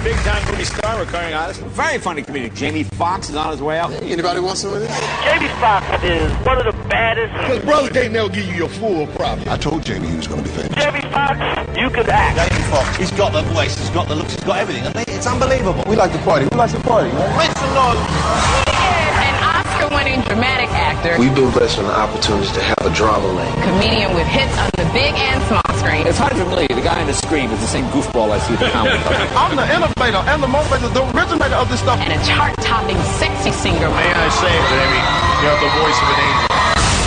big-time movie star, recurring artist, very funny comedian. Jamie Foxx is on his way out. Hey, anybody want some of this? Jamie Foxx is one of the baddest. Because brothers can't never give you your full profit. I told Jamie he was going to be famous. Jamie Foxx, you could act. Jamie Foxx, he's got the voice, he's got the looks, he's got everything. I mean, it's unbelievable. We like to party. Who likes to party? Rinse the Lord. An Oscar-winning dramatic actor, We've been blessed with the opportunities to have a drama lane. comedian with hits on the big and small screen. It's hard to believe the guy in the screen is the same goofball I see at the comedy club. I'm the innovator and the motivator, the originator of this stuff. And a chart-topping sexy singer. May I say, Jamie, you have the voice of an angel.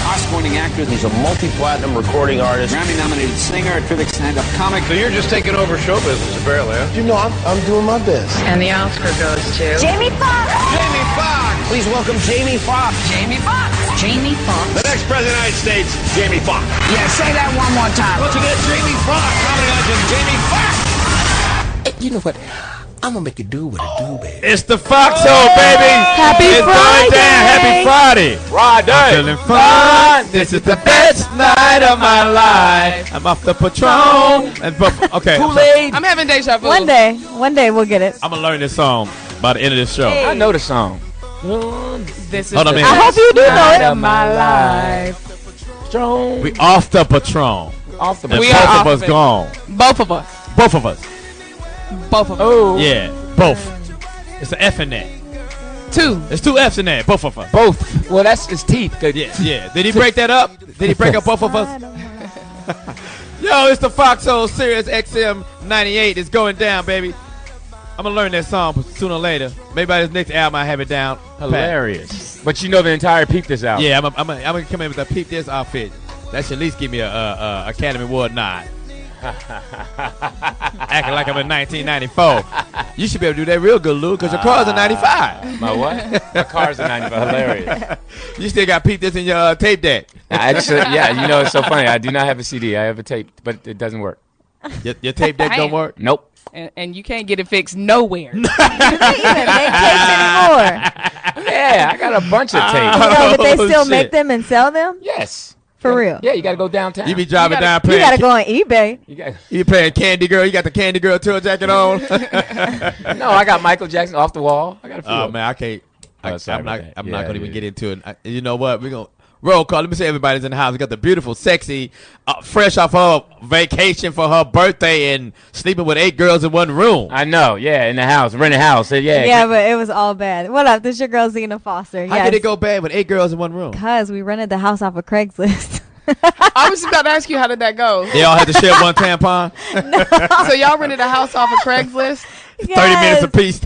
Oscar-winning actor, he's a multi-platinum recording artist, Grammy-nominated singer, terrific stand-up comic. So you're just taking over show business, apparently, huh? You know, I'm doing my best. And the Oscar goes to Jamie Foxx! Jamie Foxx! Please welcome Jamie Foxx. Jamie Foxx. Jamie Foxx. The next president of the United States, Jamie Foxx. Yeah, say that one more time. Once again, Jamie Foxx, comedy legend, Jamie Foxx. Hey, you know what? I'm going to make it do what it do, baby. It's the Foxxhole, baby. Happy it's Friday. going down. Happy Friday. Friday. Feeling fun. This is the best night of my life. I'm off the Patron. Okay. Kool-Aid. I'm having deja vu. One day we'll get it. I'm going to learn this song by the end of this show. Hey. I know the song. This is Hold on a the minute. I hope you do know night it. of my life. Strong. We off the Patron. Off the And We both are of off us it. gone. Both of us. Both of us. Both of us. Oh. Yeah. Both. It's an F in there. Two. There's two F's in there. Both of us. Both. Well, that's his teeth. Yeah. Yeah. Did he break that up? Did he break up both of us? Yo, it's the Foxxhole Sirius XM 98. It's going down, baby. I'm gonna learn that song sooner or later. Maybe by this next album I have it down. Hilarious. But you know the entire Peep This album. Yeah, I'm gonna come in with a Peep This outfit. That should at least give me a Academy Award nod. Acting like I'm in 1994. You should be able to do that real good, Lou, because your car's a 95. My what? My car's a 95. Hilarious. You still got Peep This in your tape deck. Yeah, you know, it's so funny. I do not have a CD. I have a tape, but it doesn't work. Your tape deck don't work? Nope. And you can't get it fixed nowhere. You can't even make tapes anymore. Yeah, I got a bunch of tapes. You know, but they still shit. make them and sell them? Yes. For real? Yeah, you got to go downtown. You be driving down You playing. gotta go on eBay. You playing Candy Girl. You got the Candy Girl tour jacket on. No, I got Michael Jackson off the wall. I got a few. Oh man, I can't. sorry I'm not. about that. I'm not Yeah, gonna even yeah. get into it. You know what? We're gonna roll call. Let me say everybody's in the house. We got the beautiful, sexy, fresh off her vacation for her birthday and sleeping with 8 girls in one room. I know. Yeah, in the house, rented house. Yeah. Yeah, but it was all bad. What up? This is your girl Zena Foster. How did it go bad with 8 girls in one room? Because we rented the house off of Craigslist. I was about to ask you, how did that go? They all had to share one tampon. So y'all rented a house off of Craigslist? 30 minutes apiece.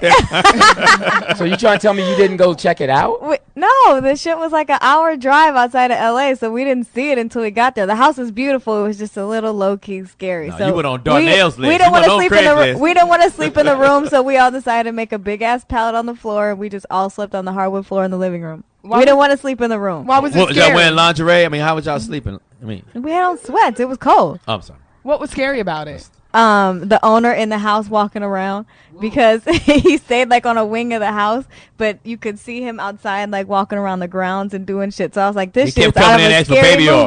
So you trying to tell me you didn't go check it out? No, the shit was like an hour drive outside of LA, so we didn't see it until we got there. The house was beautiful. It was just a little low key scary. No, so you went on Darnell's list. We didn't You want to went on sleep in the Craigslist. We didn't want to sleep in the room, so we all decided to make a big ass pallet on the floor. We just all slept on the hardwood floor in the living room. We didn't want to sleep in the room. Why was it What, was y'all scary? wearing lingerie? I mean, how was y'all sleeping? I mean, We had on sweats. It was cold. I'm sorry. What was scary about it? The owner in the house walking around because he stayed like on a wing of the house, but you could see him outside like walking around the grounds and doing shit. So I was like, this He shit is kept out coming of in a and asking for scary baby oil.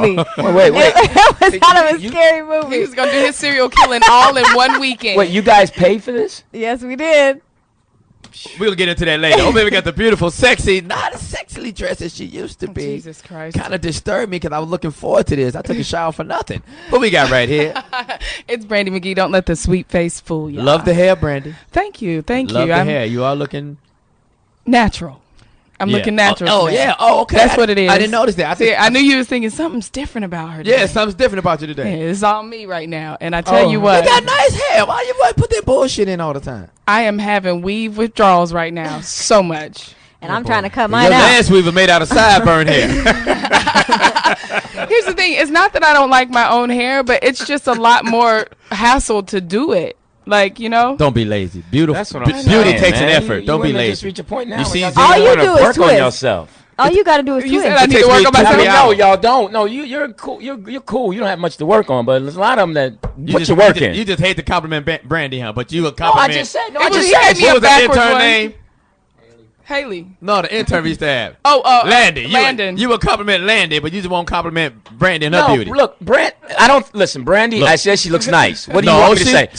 movie. Wait. It was out of a scary He movie. was going to do his serial killing all in one weekend. Wait, you guys paid for this? Yes, we did. We'll get into that later. Oh, baby, got the beautiful, sexy, not as sexily dressed as she used to be. Jesus Christ. Kind of disturbed me because I was looking forward to this. I took a shower for nothing. What we got right here? It's Brandi Magee. Don't let the sweet face fool you. Love the hair, Brandy. Thank you. Thank Love you. the I'm hair. You are looking natural. I'm Yeah. looking natural. Oh, today. yeah. Oh, okay. That's what it is. I didn't notice that. See, I knew you was thinking something's different about her today. Yeah, something's different about you Yeah, today. it's all me right now. And I tell you what, You got nice hair. Why you put that bullshit in all the time? I am having weave withdrawals right now so much. And I'm trying to cut Your mine out. last weaver made out of sideburn hair. Here's the thing. It's not that I don't like my own hair, but it's just a lot more hassle to do it. Like, you know? Don't be lazy. Beautiful. That's what I'm saying. Beauty takes an man. effort. You Don't be women lazy. Just reach a point now. You see, where Zena, y'all All you wanna do is work on twist. yourself. All you got to do is You twist. said I need takes to work me on 2 myself. hours. No, y'all don't. No, you're cool. You're cool. You don't have much to work on, but there's a lot of them that put you working. You just hate to compliment Brandy, huh? But you a No, I compliment. just said. No, It I was- just he said. gave me What a was the backwards intern one. name? Haley. No, the intern we used to have. Landon. Landon. You would compliment Landon, but you just won't compliment Brandi and her beauty. Look, Brandi, I said she looks nice. What do you want me to say?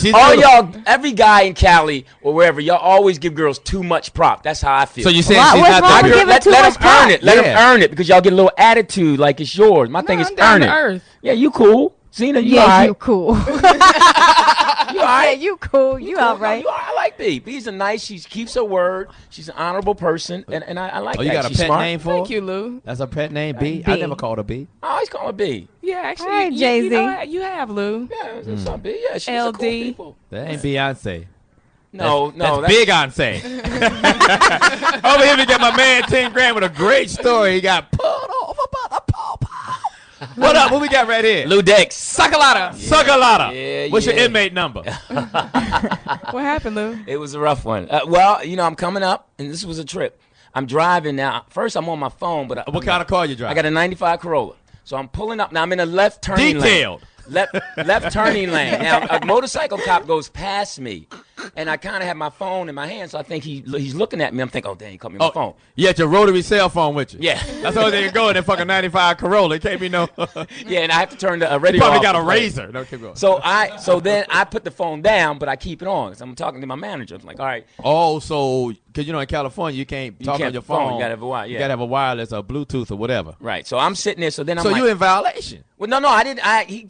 Every guy in Cali or wherever, y'all always give girls too much prop. That's how I feel. So you saying she's not that girl? Let them earn it. Let them earn it because y'all get a little attitude like it's yours. My thing is earn it. Earth. Yeah, you cool. Zena, you all Yeah, right. you cool. You all right. Yeah, you cool. You all right. I like B. B's she keeps her word. She's an honorable person, and I like that. You got a She's pet smart. name for her? Thank you, Lou. That's her pet name, B? B. I never called her B. I always call her B. Yeah, actually, Hey, Jay-Z. you have, Lou. Yeah, it's not B. Yeah, she's a LD. cool people. That ain't Beyonce. No, that's Beyonce. Over here we got my man 10 Grand with a great story. He got pulled over by the pawpaw. What up? What we got right here? Lou Dix. Suckalata. Suckalata. Yeah, What's your inmate number? What happened, Lou? It was a rough one. Well, I'm coming up, and this was a trip. I'm driving now. First, I'm on my phone, but What kind of car you drive? I got a 95 Corolla. So I'm pulling up. Now, I'm in a left turning Detailed. lane. Left turning lane. Now, a motorcycle cop goes past me, and I kind of have my phone in my hand, so I think he's looking at me. I'm thinking, oh, dang, he caught me on my phone. You had your rotary cell phone with you. Yeah. That's the only thing you go in that fucking 95 Corolla. It can't be no. Yeah, and I have to turn the radio Probably off. got a razor. No, keep going. So then I put the phone down, but I keep it on because I'm talking to my manager. I'm like, all right. Oh, so because in California you can't talk on your phone. You gotta have a wire. Yeah. You gotta have a wireless or Bluetooth or whatever. Right. So I'm sitting there. So then I'm so like, you in violation. Well, no, I didn't.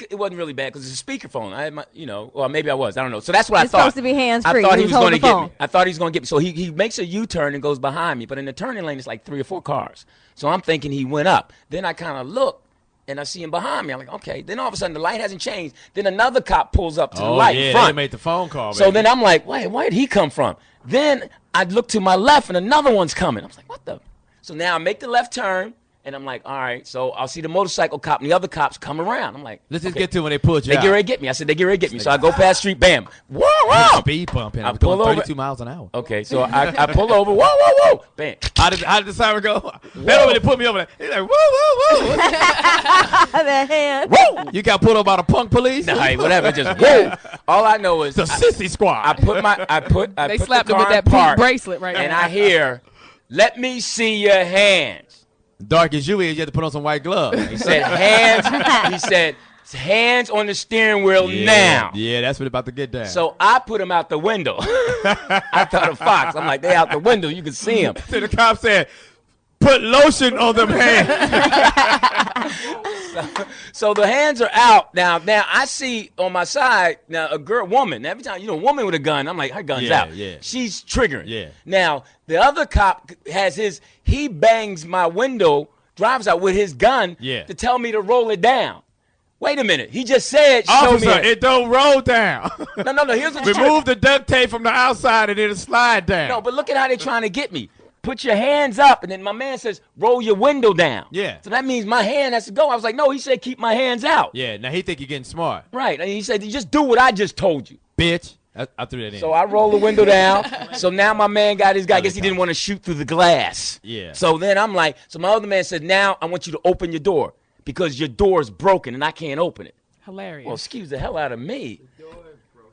It wasn't really bad because it's a speakerphone. I had my, or maybe I was. I don't know. So that's what I thought. It's supposed to be hands-free. I thought he was going to get phone. me. I thought he was going to get me. So he makes a U-turn and goes behind me. But in the turning lane, it's like 3 or 4 cars. So I'm thinking he went up. Then I kind of look, and I see him behind me. I'm like, okay. Then all of a sudden, the light hasn't changed. Then another cop pulls up to the light in front. They made the phone call. So then I'm like, wait, where did he come from? Then I look to my left, and another one's coming. I was like, what the? So now I make the left turn. And I'm like, all right, so I'll see the motorcycle cop and the other cops come around. I'm like, let's just get to when they pulled you out. They get ready to get me. I said, they get ready to get me. So I go past street, bam. Whoa. Speed bumping. I was pull going over. 32 miles an hour. Okay, so I pull over. Whoa. Bam. How did the siren go? They don't really put me over there. He's like, whoa. That hand. Whoa. You got pulled over by the punk police? Nah, whatever. Just whoa. All I know is the sissy squad. I put They the slapped him car with that in park, pink bracelet right and now. I hear, let me see your hands. Dark as you is, you have to put on some white gloves. He said hands. He said hands on the steering wheel now. Yeah, that's what about to get down. So I put him out the window. I thought of Fox. I'm like, they out the window. You can see him. So the cop said, put lotion on them hands. So the hands are out now. Now I see on my side now a woman. Every time a woman with a gun, I'm like, her gun's out. Yeah. She's triggering. Yeah. Now the other cop has he bangs my window, drives out with his gun to tell me to roll it down. Wait a minute. He just said, show me it don't roll down. No. Here's the Remove the duct tape from the outside and it'll slide down. No, but look at how they're trying to get me. Put your hands up, and then my man says, roll your window down. Yeah. So that means my hand has to go. I was like, no, he said keep my hands out. Yeah, now he think you're getting smart. Right, and he said, just do what I just told you. Bitch. I threw that in. So I roll the window down. So now my man got his guy. I guess he didn't want to shoot through the glass. Yeah. So then I'm like, so my other man said, now I want you to open your door because your door is broken and I can't open it. Hilarious. Well, excuse the hell out of me.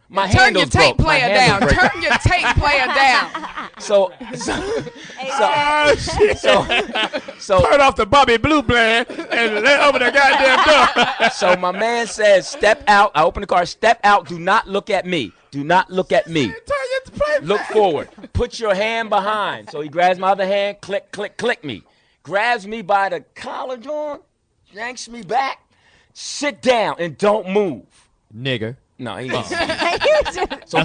My Turn your handle's tape broke. player down. Turn your tape player down. So turn off the Bobby Blue brand and let open the goddamn door. So my man says, step out. I open the car. Step out. Do not look at me. Do not look at me. Look forward. Put your hand behind. So he grabs my other hand. Click, click, click me. Grabs me by the collar, John. Yanks me back. Sit down and don't move. Nigger. No, he didn't. So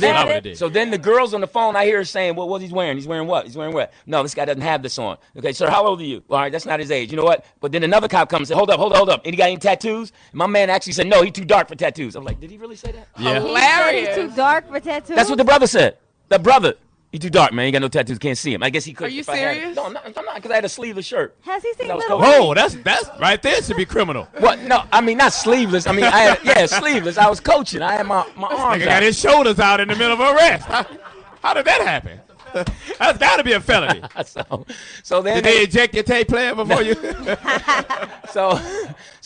then the girls on the phone, I hear her saying, well, what's he wearing? He's wearing what? He's wearing what? No, this guy doesn't have this on. Okay, sir, how old are you? All right, that's not his age. You know what? But then another cop comes and said, hold up. Any got any tattoos? And my man actually said, no, he's too dark for tattoos. I'm like, did he really say that? Yeah. Hilarious. He's too dark for tattoos. That's what the brother said. The brother. He too dark, man. He got no tattoos. Can't see him. I guess he could. Are you serious? No, I'm not, because I had a sleeveless shirt. Has he seen That was Little cool. Whoa, that's right there should be criminal. What? No, I mean, not sleeveless. I mean, sleeveless. I was coaching. I had my arms Nigga got out. his shoulders out in the middle of a arrest. How did that happen? That's got to be a felony. So then Did they eject your tape player before you? So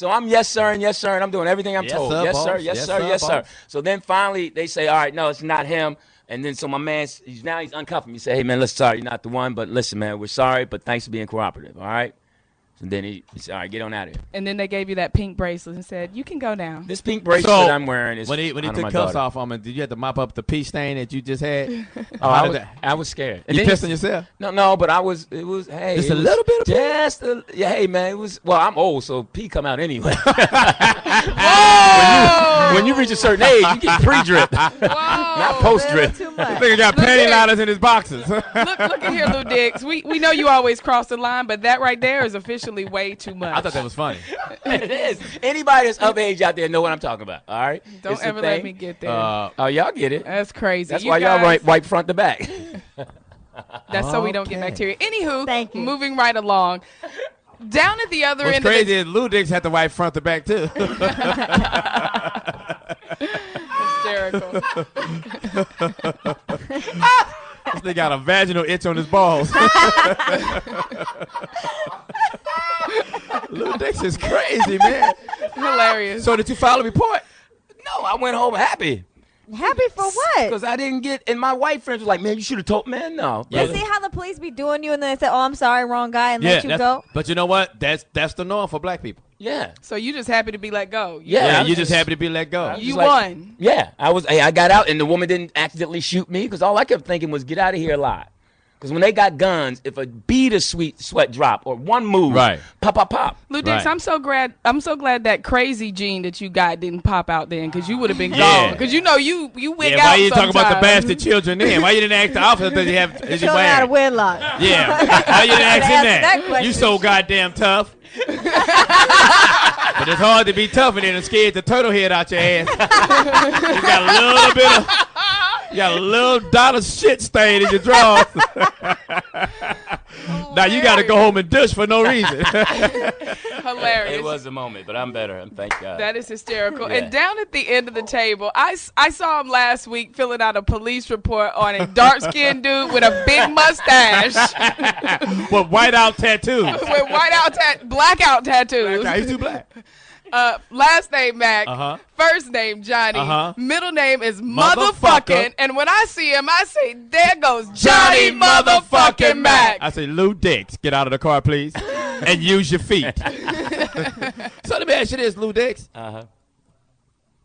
I'm yes sir, and I'm doing everything I'm told. Sir, Yes boss. sir, yes sir. So then finally they say, all right, no, it's not him. And then so my man, he's uncuffing me. He said, hey, man, listen, sorry, you're not the one. But listen, man, we're sorry, but thanks for being cooperative, all right? And then he said, all right, get on out of here. And then they gave you that pink bracelet and said, you can go now. This pink bracelet I'm wearing is when he took cuffs off on me, did you have to mop up the pee stain that you just had? I was scared. And you pissed on yourself? No, but hey. Just a little bit of pee? Hey, man, I'm old, so pee come out anyway. when you reach a certain age, you get pre-drip, not post-drip. This nigga got panty liners in his boxes. look at here, Lou Dix. We know you always cross the line, but that right there is officially way too much. I thought that was funny. It is. Anybody that's of age out there know what I'm talking about, all right? Don't ever let me get there. Y'all get it. That's crazy. That's why y'all wipe front to back. That's so we don't get bacteria. Anywho, Thank you. Moving right along. Down at the other end What's crazy of is Lou Dix had to wipe front to back, too. Hysterical. This nigga got a vaginal itch on his balls. Lou Dix is crazy, man. Hilarious. So did you file a report? No, I went home happy. Happy for what? Because I didn't get, and my white friends was like, man, you should have told, man, no. You see how the police be doing you and then they say, oh, I'm sorry, wrong guy, and let you go? But you know what? That's the norm for black people. Yeah. So you just happy to be let go? Yeah, you just happy to be let go. You won. Yeah, I got out, and the woman didn't accidentally shoot me because all I kept thinking was get out of here alive. Because when they got guns, if a bead of sweat drop or one move, pop, pop, pop. Lou Dix, I'm so glad that crazy gene that you got didn't pop out then, because you would have been gone. Because you wig out. Why you talking about the bastard children then? Why you didn't ask the officer that you have? Is you Showing out a wedlock. Yeah. Why you didn't ask him that? question. You so goddamn tough. But it's hard to be tough and then scared the turtle head out your ass. You got a little dollar shit stain in your drawers. Now you got to go home and douche for no reason. Hilarious. It was a moment, but I'm better. Thank God. That is hysterical. Yeah. And down at the end of the table, I saw him last week filling out a police report on a dark-skinned dude with a big mustache. With whiteout tattoos. With blackout tattoos. He's too black. Last name Mac, first name Johnny, middle name is motherfucking, and when I see him, I say, there goes Johnny motherfucking Mac. I say, Lou Dix, get out of the car, please, and use your feet. So let me ask you this, Lou Dix.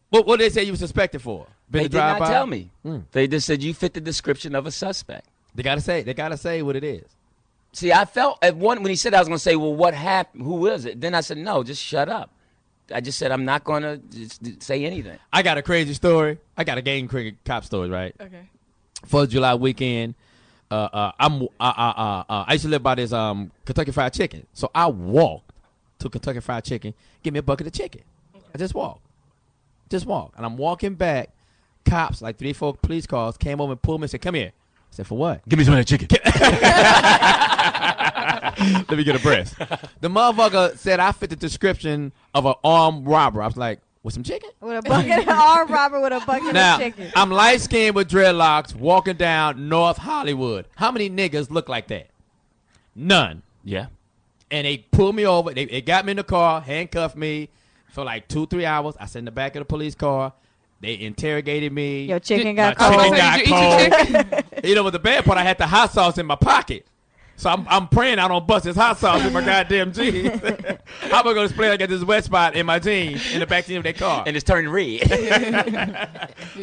What did they say you were suspected for? They did not tell me. They just said you fit the description of a suspect. They gotta say what it is. See, I felt when he said I was gonna say, well, what happened? Who is it? Then I said, no, just shut up. I just said I'm not going to say anything. I got a crazy story. I got a gang cop story, right? Okay. 4th of July weekend. I used to live by this Kentucky Fried Chicken. So I walked to Kentucky Fried Chicken, give me a bucket of chicken. Okay. I just walked. And I'm walking back. Cops, like 3-4 police cars, came over and pulled me and said, come here. I said, for what? Give me some of that chicken. Let me get a breath. The motherfucker said I fit the description of an armed robber. I was like, with some chicken? With a bucket of armed robber with a bucket of chicken. I'm light-skinned with dreadlocks walking down North Hollywood. How many niggas look like that? None. Yeah. And they pulled me over. They got me in the car, handcuffed me for like 2-3 hours. I sat in the back of the police car. They interrogated me. Your chicken got cold. cold. You know what the bad part? I had the hot sauce in my pocket. So I'm praying I don't bust this hot sauce in my goddamn jeans. How am I going to explain I got this wet spot in my jeans in the back seat of their car? And it's turning red.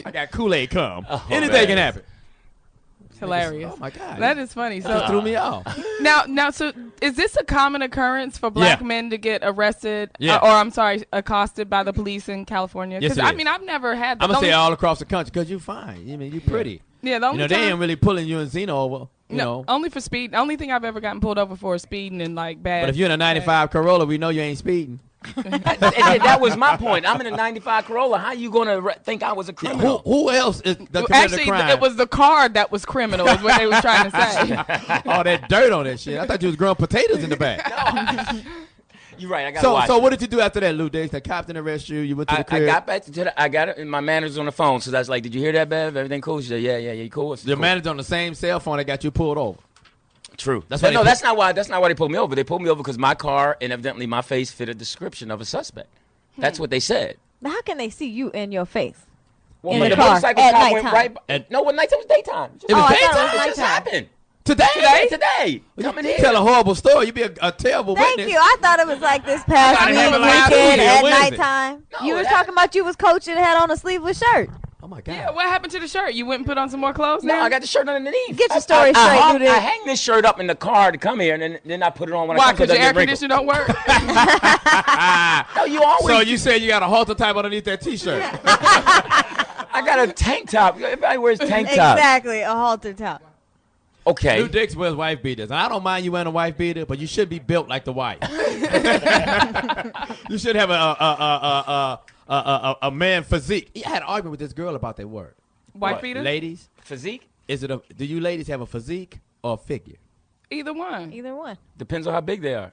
I got Kool-Aid cum. Anything can happen. Hilarious. Oh, my God. That is funny. So That threw me off. Now, so is this a common occurrence for black men to get arrested accosted by the police in California? Yes, Because, I've never had that. I'm going to say all across the country because you're fine. I mean, you're pretty. Yeah, the only they ain't really pulling you and Zena over. You know. Only for speed. The only thing I've ever gotten pulled over for is speeding and like bad. But if you're in a 95 Corolla, we know you ain't speeding. That was my point. I'm in a 95 Corolla. How you going to think I was a criminal? Who else is the Actually, crime? it was the car that was criminal is what they were trying to say. All that dirt on that shit. I thought you was growing potatoes in the back. No. You're right. I got to watch. So what did you do after that, Lou Dix? The cop didn't arrest you. You went to the crib. I got back to I got it, and my manager's on the phone. So that's like, did you hear that, Bev? Everything cool? She said, yeah, you cool? Your manager on the same cell phone that got you pulled over. True. That's not why they pulled me over. They pulled me over because my car and evidently my face fit a description of a suspect. That's what they said. But how can they see you in your face? Well, in when the the car motorcycle at cop went nighttime. no, when nighttime was daytime. It was I thought daytime? it was It just nighttime. happened. Today? Coming You here. tell a horrible story. You be a terrible Thank witness. you. I thought it was like this past thought it week, happened like weekend Tuesday or at Wednesday. nighttime. No, You was that- talking about you was coaching and had on a sleeveless shirt. Oh, my God. Yeah, what happened to the shirt? You went and put on some more clothes No, now? I got the shirt underneath. Get your story straight, I Dude. hang this shirt up in the car to come here, and then I put it on when Why? I come. Because your air conditioner don't work? No, you always. So you said you got a halter type underneath that T-shirt. I got a tank top. Everybody wears tank tops. Exactly, a halter top. Okay. Lou Dix wears wife beaters. I don't mind you wearing a wife beater, but you should be built like the wife. You should have a man physique. I had an argument with this girl about that word. Wife beater? Ladies, Physique do you ladies have a physique or a figure? Either one. Either one. depends on how big they are.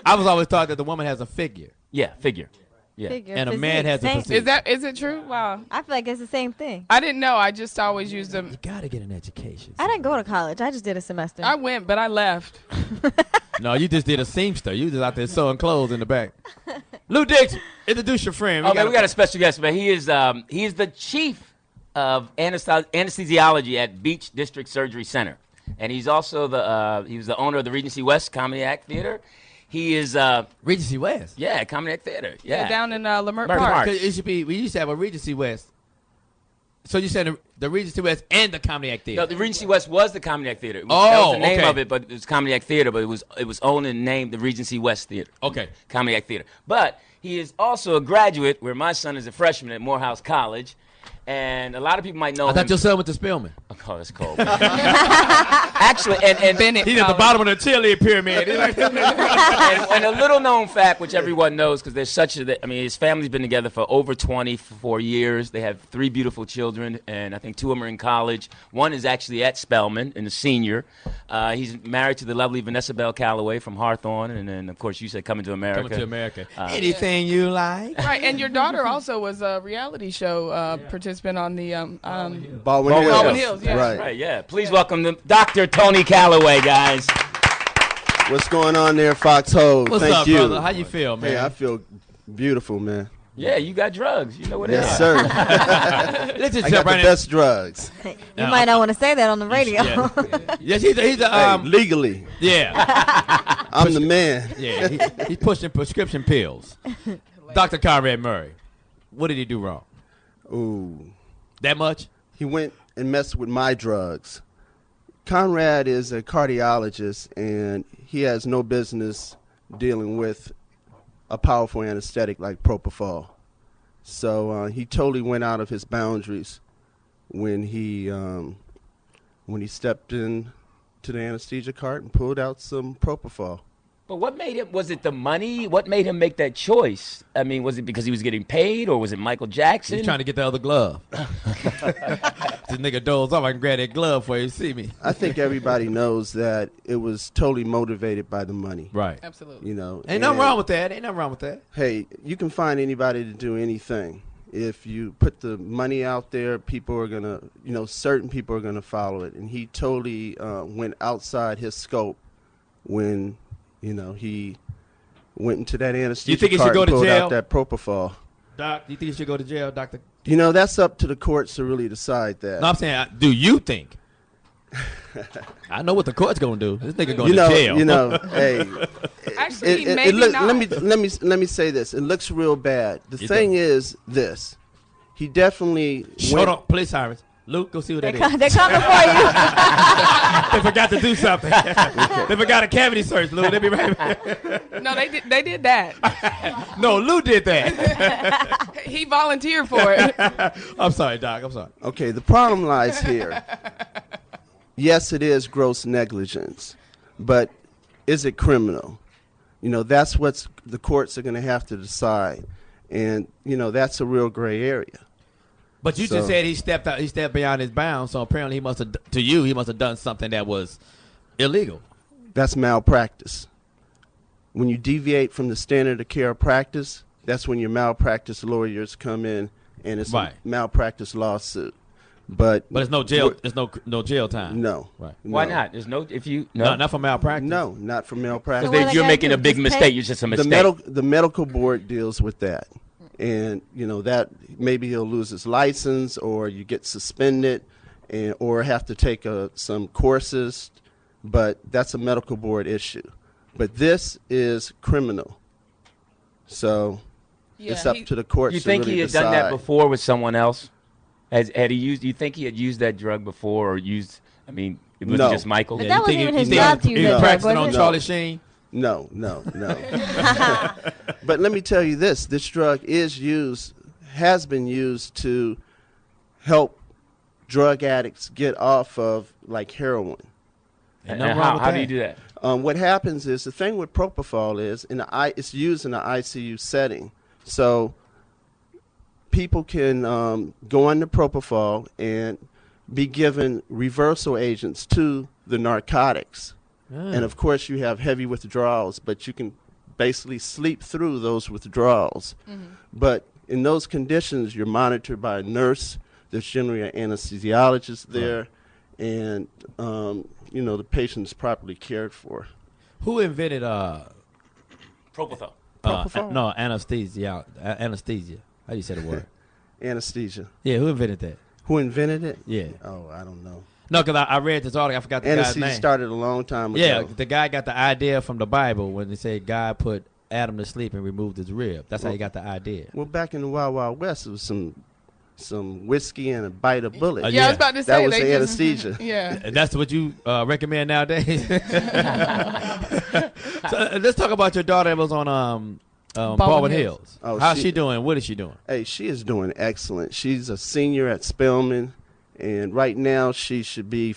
I was always taught that the woman has a figure. Yeah, figure. Yeah. Figure, And a man has a same. physique. Is it true? Wow. I feel like it's the same thing. I didn't know. I just always used them. You got to get an education. I didn't go to college. I just did a semester. I went, but I left. No, you just did a seamster. You just out there sewing clothes in the back. Lou Dix, introduce your friend. Okay, we got a special guest, man. He is the chief of anesthesiology at Beach District Surgery Center, and he's also he was the owner of the Regency West Comedy Act Theater. He is Regency West. yeah, Comedy Act Theater. Yeah, Down in Lamert Park. Park. It should be. We used to have a Regency West. So you said the Regency West and the Comedy Act Theater. No, the Regency West was the Comedy Act Theater. That Oh, was the name okay. of it, but it was Comedy Act Theater. But it was owned and named the Regency West Theater. Okay. Comedy Act Theater. But he is also a graduate, where my son is a freshman at Morehouse College, and a lot of people might know I him. thought your son went to Spelman. Oh, that's cold. Actually, and Bennett He's at the College. bottom of the cheerleading pyramid. He's like, and a little known fact, which everyone knows, because there's his family's been together for over 24 years. They have 3 beautiful children, and I think 2 of them are in college. One is actually at Spelman, and a senior. He's married to the lovely Vanessa Bell Calloway from Hawthorne, and then, of course, you said Coming to America. Coming to America. Anything you like. Right, and your daughter also was a reality show participant on the Baldwin Hills. Baldwin Hills, yeah. Right. Right, yeah. Please welcome Dr. Tony Calloway, guys. What's going on there, Foxxhole? What's Thank up, you. brother? How you feel, man? Hey, I feel beautiful, man. Yeah, you got drugs. You know what Yes, they are. sir. Let's just I jump got the right in. best drugs. You might not want to say that on the radio. Yeah. Yes, he's a Hey, legally, yeah. I'm the man. Yeah, he's pushing prescription pills. Dr. Conrad Murray, what did he do wrong? Ooh. That much? He went and messed with my drugs. Conrad is a cardiologist, and he has no business dealing with a powerful anesthetic like propofol. So he totally went out of his boundaries when he stepped in to the anesthesia cart and pulled out some propofol. But what made him, was it the money? What made him make that choice? I mean, was it because he was getting paid, or was it Michael Jackson? He's trying to get the other glove. This nigga dozed off. I can grab that glove for you. See me. I think everybody knows that it was totally motivated by the money. Right. Absolutely. You know, Ain't nothing and, wrong with that. Ain't nothing wrong with that. Hey, you can find anybody to do anything. If you put the money out there, people are going to, certain people are going to follow it. And he totally went outside his scope when, he went into that anesthesia You think he should cart go and to pulled jail? out that propofol. Doc, you think he should go to jail, doctor? That's up to the courts to really decide that. No, I'm saying, do you think? I know what the court's gonna do. This nigga going to jail. Hey. Actually, maybe not. Let me say this. It looks real bad. The thing is this. He definitely Shut up, police sirens. Luke, go see what that is. They're coming for you. They forgot to do something. They forgot a cavity search, Lou. They be right back. No, they did that. No, Lou did that. He volunteered for it. I'm sorry, Doc. I'm sorry. Okay, the problem lies here. Yes, it is gross negligence, but is it criminal? That's what the courts are going to have to decide, and that's a real gray area. But you just said he stepped out. He stepped beyond his bounds. So apparently, he must have done something that was illegal. That's malpractice. When you deviate from the standard of care practice, that's when your malpractice lawyers come in, and it's Right. a malpractice lawsuit. But it's no jail. There's no jail time. No. Right. Why No. not? There's no, if you, No, not for malpractice. No, not for malpractice. So what If they you're gotta making do, a big just pay? mistake, it's just a mistake. The medical board deals with that. and that maybe he'll lose his license, or you get suspended, or have to take some courses, but that's a medical board issue. But this is criminal, so it's up to the courts. You think to really he had decide. done that before with someone else? Had he used? You think he had used that drug before, or used? I mean, it wasn't just Michael. But that wasn't even his job to use that drug, practicing was on it? Charlie Sheen? No. But let me tell you this: this drug has been used to help drug addicts get off of like heroin. And how do you do that? What happens is, the thing with propofol is it's used in an ICU setting, so people can go under propofol and be given reversal agents to the narcotics. And of course you have heavy withdrawals, but you can basically sleep through those withdrawals. But in those conditions, you're monitored by a nurse. There's generally an anesthesiologist there, and the patient is properly cared for. Who invented Propofol? No, anesthesia. Anesthesia. How do you say the word? Anesthesia. Yeah, who invented that? Who invented it? Yeah. Oh, I don't know. No, because I read this article. I forgot the guy's Anesthesia name. started a long time ago. Yeah, the guy got the idea from the Bible when they said God put Adam to sleep and removed his rib. That's how he got the idea. Well, back in the Wild Wild West, it was some whiskey and a bite of bullet. Yeah, I was about to say that was the anesthesia. Yeah, and that's what you recommend nowadays. So, let's talk about your daughter that was on Baldwin Hills. Oh, how's she doing? What is she doing? Hey, she is doing excellent. She's a senior at Spelman, and right now she should be,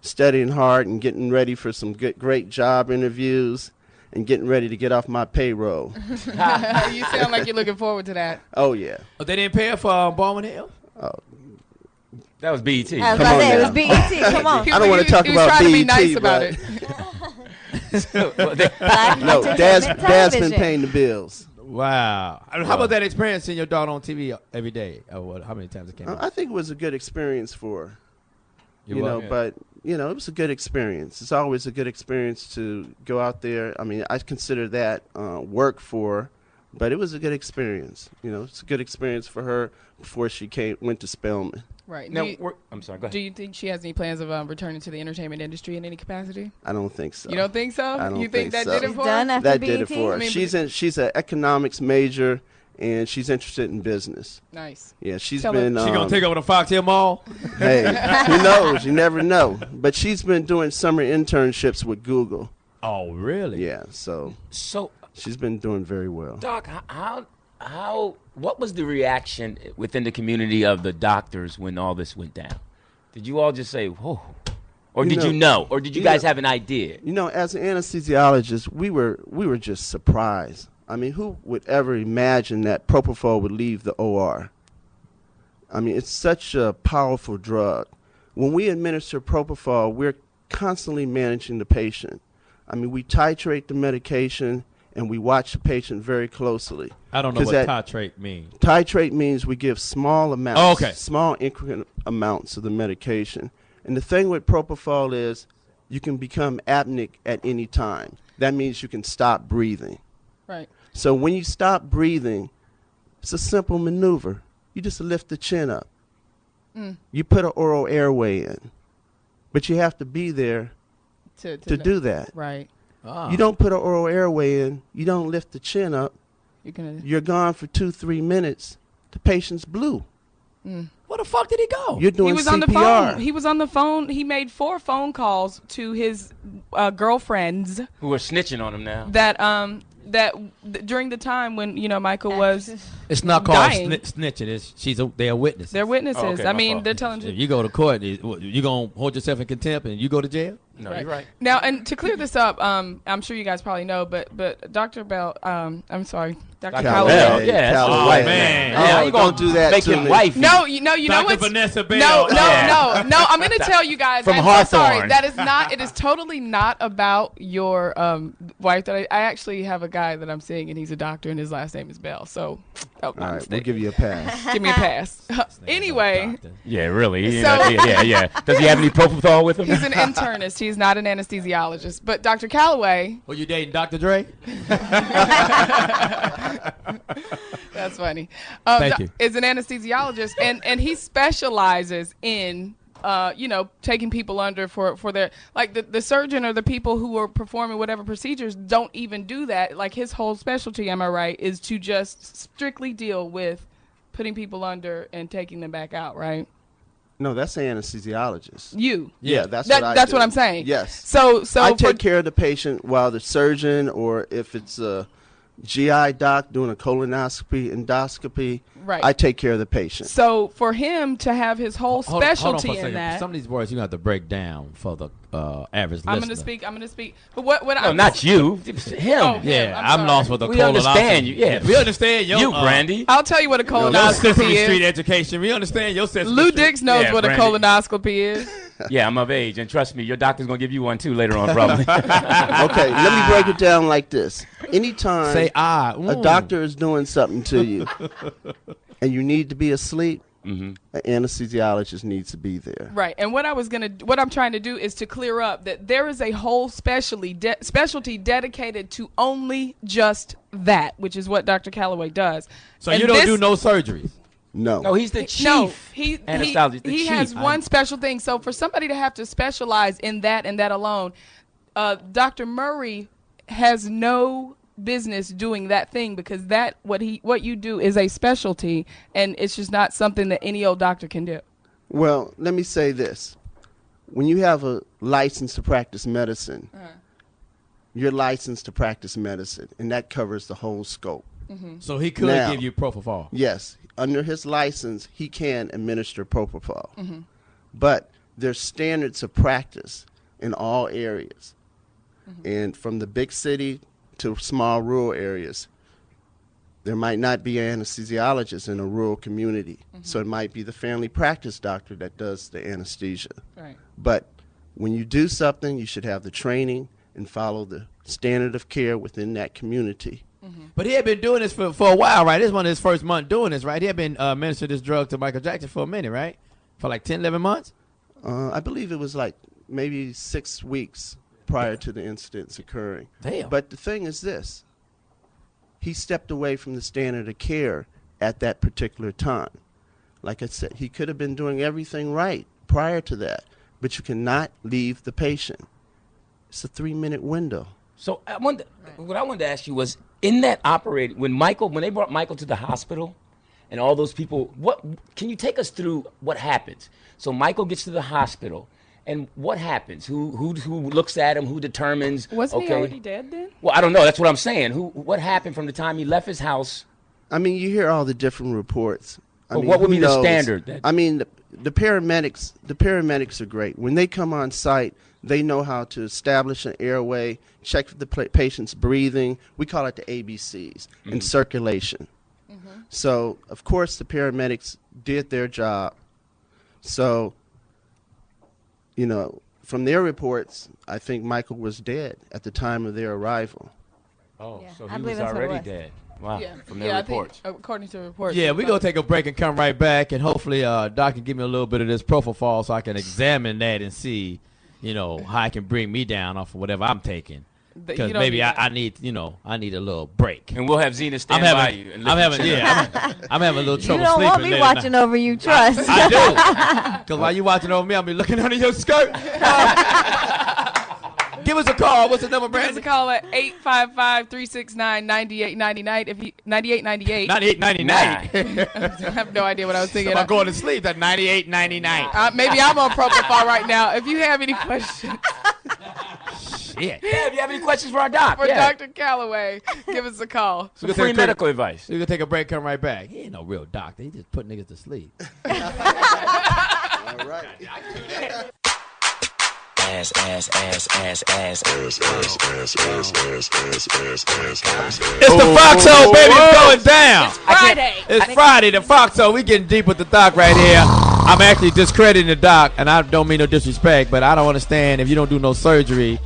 studying hard and getting ready for some great job interviews and getting ready to get off my payroll. You sound like you're looking forward to that. Oh, yeah. Oh, they didn't pay her for Baldwin Hills? Oh. That was BET. I was about to say, it was BET. Come on. I don't want to talk about BET. He was trying to be nice about it. No, Dad's been paying the bills. Wow. How about that experience seeing your daughter on TV every day? How many times it came out? I think it was a good experience for her. But it was a good experience. It's always a good experience to go out there. I mean, I consider that work for her, but it was a good experience. It's a good experience for her before she went to Spelman. Right. Now, I'm sorry, go ahead. Do you think she has any plans of returning to the entertainment industry in any capacity? I don't think so. You don't think so? I don't you think that so. did it for done her? after That BET? did it for her. I mean, She's an economics major, and she's interested in business. Nice. Yeah, she's Tell been. her. She going to take over the Fox Hill Mall? Hey, who knows? You never know. But she's been doing summer internships with Google. Oh, really? Yeah, so So, she's been doing very well. Doc, what was the reaction within the community of the doctors when all this went down? Did you all just say, whoa? Or did you know? Or did you guys have an idea? As an anesthesiologist, we were just surprised. I mean, who would ever imagine that propofol would leave the OR? I mean, it's such a powerful drug. When we administer propofol, we're constantly managing the patient. I mean, we titrate the medication, and we watch the patient very closely. I don't know what titrate means. Titrate means we give small amounts, okay. small increment amounts of the medication. And the thing with propofol is you can become apneic at any time. That means you can stop breathing. Right. So when you stop breathing, it's a simple maneuver. You just lift the chin up. You put an oral airway in. But you have to be there to do that. Right. Ah. You don't put an oral airway in. You don't lift the chin up. You're gone for 2-3 minutes. The patient's blue. Where the fuck did he go? You're doing He was CPR. on the phone. He was on the phone. He made 4 phone calls to his girlfriends Who are snitching on him now? that during the time when Michael was It's not called dying. snitching. They're witnesses. They're witnesses. Oh, okay, I my mean, fault. they're telling If you go to court, you gonna hold yourself in contempt and you go to jail? No, you're right. Now, and to clear this up, I'm sure you guys probably know, but Dr. Bell, I'm sorry, Dr. Calloway. Calloway. Yeah, that's Calloway. right, man. Yeah, how you gonna don't do that make to him me. wifey? No, you know Dr. what's Vanessa Bell. no. Yeah. I'm going to tell you guys. From I'm so sorry. Hawthorne. That is not. It is totally not about your wife. That I actually have a guy that I'm seeing, and he's a doctor, and his last name is Bell. So Oh, all right, we'll give you a pass. Give me a pass. Anyway. Yeah, really. So, yeah. Does he have any propofol with him? He's an internist. He's not an anesthesiologist. But Dr. Calloway. Were you dating Dr. Dre? That's funny. Thank you. Is an anesthesiologist, and he specializes in taking people under for their, like the surgeon or the people who are performing whatever procedures don't even do that. Like his whole specialty, am I right, is to just strictly deal with putting people under and taking them back out, right? No, that's the anesthesiologist. Yeah, that's that's what I'm saying. Yes. So I take care of the patient while the surgeon, or if it's a GI doc doing a colonoscopy, endoscopy, right, I take care of the patient. So for him to have his whole specialty hold on for a in that, some of these words you have to break down for the average listener. I'm gonna speak. But what? No, not you. Him. Oh, yeah, I'm lost with the we understand you. Yeah, we understand your you, Brandi. I'll tell you what a your colonoscopy Sesame is. Street education. We understand your Sesame Lou Street. Dix knows what a Brandi. colonoscopy is. Yeah, I'm of age, and trust me, your doctor's gonna give you one too later on, probably. Okay, let me break it down like this. Anytime Say a doctor is doing something to you and you need to be asleep, an anesthesiologist needs to be there. Right, and what I'm trying to do is to clear up that there is a whole specialty dedicated to only just that, which is what Dr. Calloway does. So you don't do no surgeries? No, he's the chief. No, anesthesiologist. he has one special thing. So for somebody to have to specialize in that and that alone, Dr. Murray has no business doing that thing, because what you do is a specialty, and it's just not something that any old doctor can do. Well, let me say this. When you have a license to practice medicine, you're licensed to practice medicine, and that covers the whole scope. So he could give you propofol? Yes. Under his license, he can administer propofol. But there's standards of practice in all areas. And from the big city to small rural areas, there might not be an anesthesiologist in a rural community. So it might be the family practice doctor that does the anesthesia. Right. But when you do something, you should have the training and follow the standard of care within that community. But he had been doing this for a while, right? This is one of his first month doing this, right? He had been administering this drug to Michael Jackson for a minute, right? For like 10, 11 months? I believe it was like maybe 6 weeks prior to the incidents occurring. Damn. But the thing is this. He stepped away from the standard of care at that particular time. Like I said, he could have been doing everything right prior to that, but you cannot leave the patient. It's a 3-minute window. So what I wanted to ask you was, in that when they brought Michael to the hospital, and all those people, can you take us through what happens? So Michael gets to the hospital, and what happens? Who looks at him? Who determines? Wasn't he already dead then? Well, I don't know. That's what I'm saying. What happened from the time he left his house? I mean, you hear all the different reports. But what would be the standard? I mean, the paramedics are great. When they come on site, they know how to establish an airway, check the patient's breathing. We call it the ABCs, and circulation. So, of course, the paramedics did their job. So, from their reports, I think Michael was dead at the time of their arrival. Oh, Yeah, so I he believe was that's what it already was. dead. Wow, Yeah. from their reports. I think, according to reports. Yeah, we're going to take a break and come right back, and hopefully Doc can give me a little bit of this propofol so I can examine that and see, how I can bring me down off of whatever I'm taking. Because maybe I need a little break. And we'll have Zena stand by you. And I'm having a little trouble sleeping. You don't want me watching over you, trust. I do. Because while you watching over me, I'll be looking under your skirt. Give us a call. What's the number, Brandi? Give us a call at 855-369-9899. If you 9898. 98.99. I have no idea what I was thinking. So I'm going to sleep at 98.99. Maybe I'm on propofol right now. If you have any questions. Shit. Yeah, if you have any questions for our doc. For Dr. Calloway, give us a call. So free medical advice. We're going to take a break, come right back. He ain't no real doctor. He just put niggas to sleep. All right. Ass, ass, ass, ass, ass, ass, ass, ass, ass, ass, ass, ass, ass, ass. It's the Foxxhole, baby. It's going down. It's Friday. It's Friday, the Foxxhole. We getting deep with the doc right here. I'm actually discrediting the doc, and I don't mean no disrespect, but I don't understand if you don't do no surgery,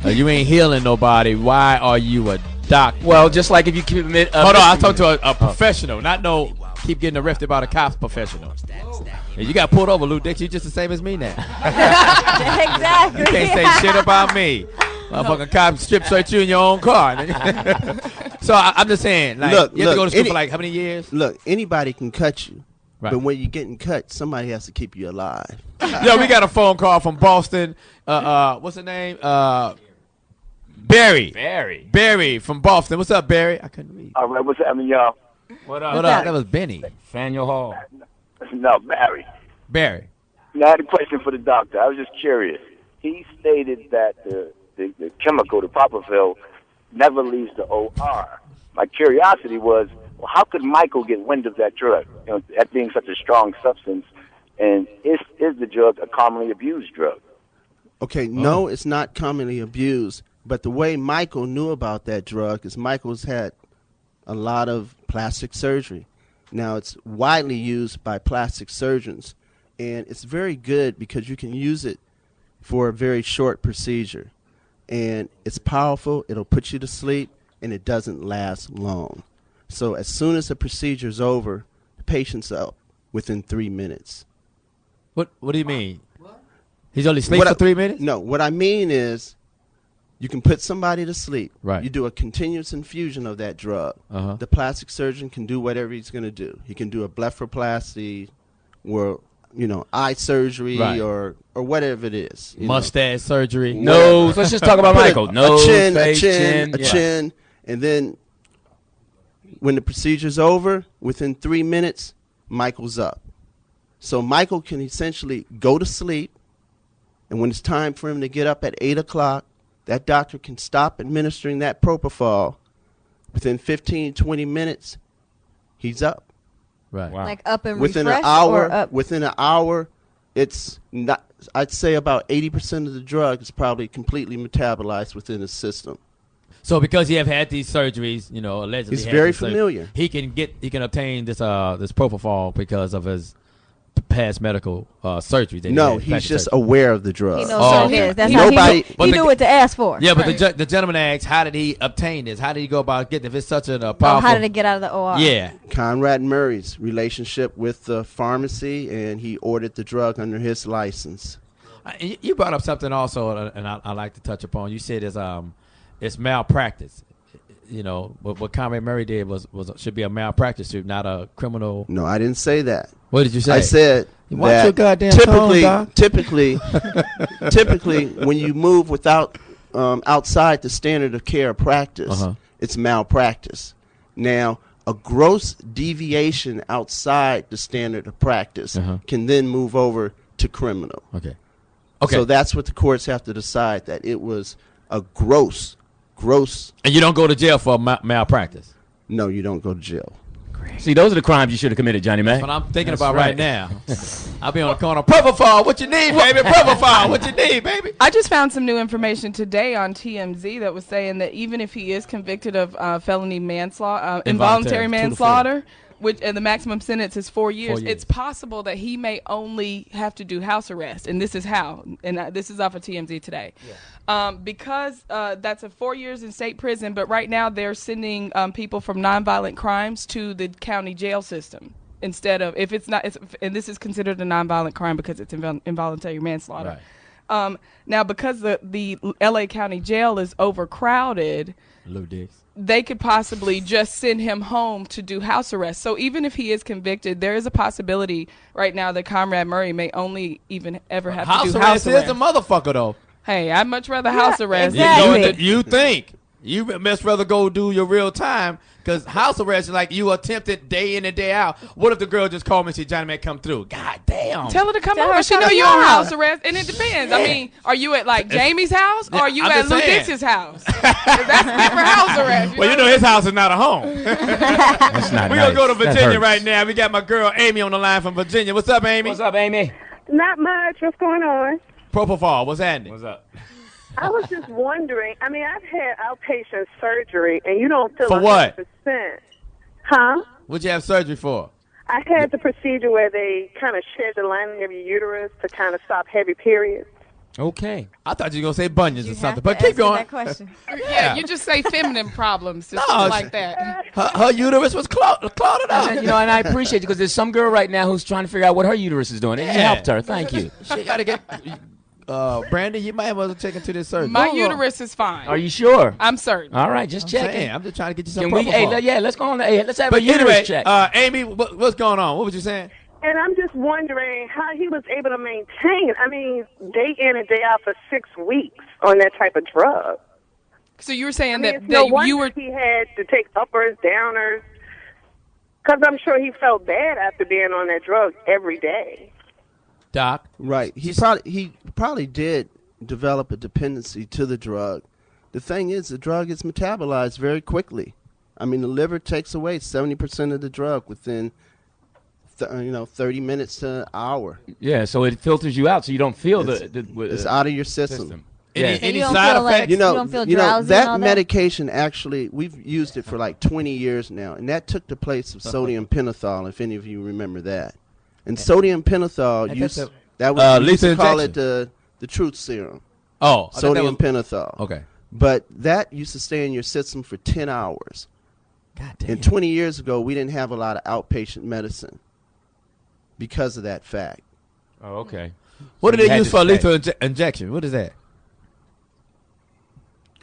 you ain't healing nobody. Why are you a doctor. Well, just like if you commit. Hold on, I talked to a professional, not no keep getting arrested by the cops professional. And you got pulled over, Lou Dix. You just the same as me now. Exactly. You can't say shit about me. Motherfucking cop strip search you in your own car. So I'm just saying, like, you have to go to school for like how many years? Look, anybody can cut you. Right. But when you're getting cut, somebody has to keep you alive. Yo, we got a phone call from Boston. What's the name? Barry. Barry from Boston. What's up, Barry? I couldn't read. All right, what's happening, y'all? What up? What up? That was Benny. Faneuil Hall. No, Barry. Barry. Now, I had a question for the doctor. I was just curious. He stated that the chemical, the propofol, never leaves the OR. My curiosity was, well, how could Michael get wind of that drug? You know, that being such a strong substance, and is the drug a commonly abused drug? Okay, no, it's not commonly abused. But the way Michael knew about that drug is Michael's had a lot of plastic surgery. Now, it's widely used by plastic surgeons, and it's very good because you can use it for a very short procedure. And it's powerful, it'll put you to sleep, and it doesn't last long. So as soon as the procedure's over, the patient's up within 3 minutes. What do you mean? He's only asleep for 3 minutes? No, what I mean is you can put somebody to sleep. Right. You do a continuous infusion of that drug. Uh-huh. The plastic surgeon can do whatever he's going to do. He can do a blepharoplasty or, eye surgery Right. or whatever it is. Mustache surgery. Nose. Let's just talk about Michael. Nose, a chin. chin. And then when the procedure's over, within 3 minutes, Michael's up. So Michael can essentially go to sleep, and when it's time for him to get up at 8 o'clock, that doctor can stop administering that propofol. Within 15, 20 minutes, he's up. Right. Wow. Like up and Within refreshed an hour, or up? within an hour, it's not. I'd say about 80% of the drug is probably completely metabolized within his system. So because he have had these surgeries, allegedly He's had very these surgeries, familiar. he can obtain this propofol because of his past medical surgery. No, he's just aware of the drug. He knows what it is. That's how he knew what to ask for. Yeah, but the gentleman asked, how did he obtain this? How did he go about getting it? If it's such a powerful... Oh, how did it get out of the OR? Yeah. Conrad Murray's relationship with the pharmacy, and he ordered the drug under his license. You brought up something also, and I like to touch upon. You said it's malpractice. What Conrad Murray did should be a malpractice suit, not a criminal. No, I didn't say that. What did you say? I said Watch that your goddamn tone, Doc. typically, when you move without outside the standard of care practice, it's malpractice. Now, a gross deviation outside the standard of practice can then move over to criminal. Okay. So that's what the courts have to decide, that it was a gross. And you don't go to jail for malpractice? No, you don't go to jail. See, those are the crimes you should have committed, Johnny Mack. That's what I'm thinking about right now. I'll be on the corner. Propofol, what you need, baby? Propofol, what you need, baby? I just found some new information today on TMZ that was saying that even if he is convicted of felony manslaughter, involuntary manslaughter, and the maximum sentence is 4 years, it's possible that he may only have to do house arrest, and this is how. And this is off of TMZ today. Yeah. Because that's a 4 years in state prison, but right now they're sending people from nonviolent crimes to the county jail system instead of, if it's not, and this is considered a nonviolent crime because it's involuntary manslaughter. Right. Now, because the LA County Jail is overcrowded, Lou Dix, they could possibly just send him home to do house arrest. So even if he is convicted, there is a possibility right now that Conrad Murray may only even ever have to do house arrest. House arrest is a motherfucker, though. Hey, I'd much rather house arrest. Exactly. You think. You must rather go do your real time, because house arrest is like you attempted day in and day out. What if the girl just called me and said, Johnny Mack, come through? God damn. Tell her to come over. She know you're on house arrest, and it depends. Yeah. I mean, are you at like Jamie's house, or are you at Lou Dix's house? That's different house arrest. Well, his house is not a home. That's not We're going to go to Virginia right now. We got my girl Amy on the line from Virginia. What's up, Amy? What's up, Amy? Not much. What's going on? Propofol, what's happening? What's up? I was just wondering. I mean, I've had outpatient surgery, and you don't feel for 100%. What? Huh? What'd you have surgery for? I had the procedure where they kind of shed the lining of your uterus to kind of stop heavy periods. Okay. I thought you were gonna say bunions or something, but to keep going. That question. Yeah, you just say feminine problems, just like that. Her uterus was clogged up. And I appreciate you because there's some girl right now who's trying to figure out what her uterus is doing, and you helped her. Thank you. She gotta get. Brandon, you might want to take her to this surgery. My uterus is fine. Are you sure? I'm certain. All right, just checking. I'm just trying to get you some. Let's go on. Hey, let's have a anyway, uterus check. Amy, what's going on? What was you saying? And I'm just wondering how he was able to maintain, day in and day out for 6 weeks on that type of drug. So you were saying that no wonder you were... he had to take uppers, downers, because I'm sure he felt bad after being on that drug every day. Doc? Right. He probably did develop a dependency to the drug. The thing is, the drug is metabolized very quickly. The liver takes away 70% of the drug within 30 minutes to an hour. Yeah, so it filters you out, so you don't feel it's out of your system. Any side effects? You don't feel drowsy that and all medication actually, we've used it for like 20 years now, and that took the place of sodium pentothal, if any of you remember that. And sodium pentothal, we used to call it the truth serum. Oh, sodium pentothal. Okay. But that used to stay in your system for 10 hours. God damn. And 20 years ago, we didn't have a lot of outpatient medicine because of that fact. Oh, okay. What do they use for a lethal injection? What is that?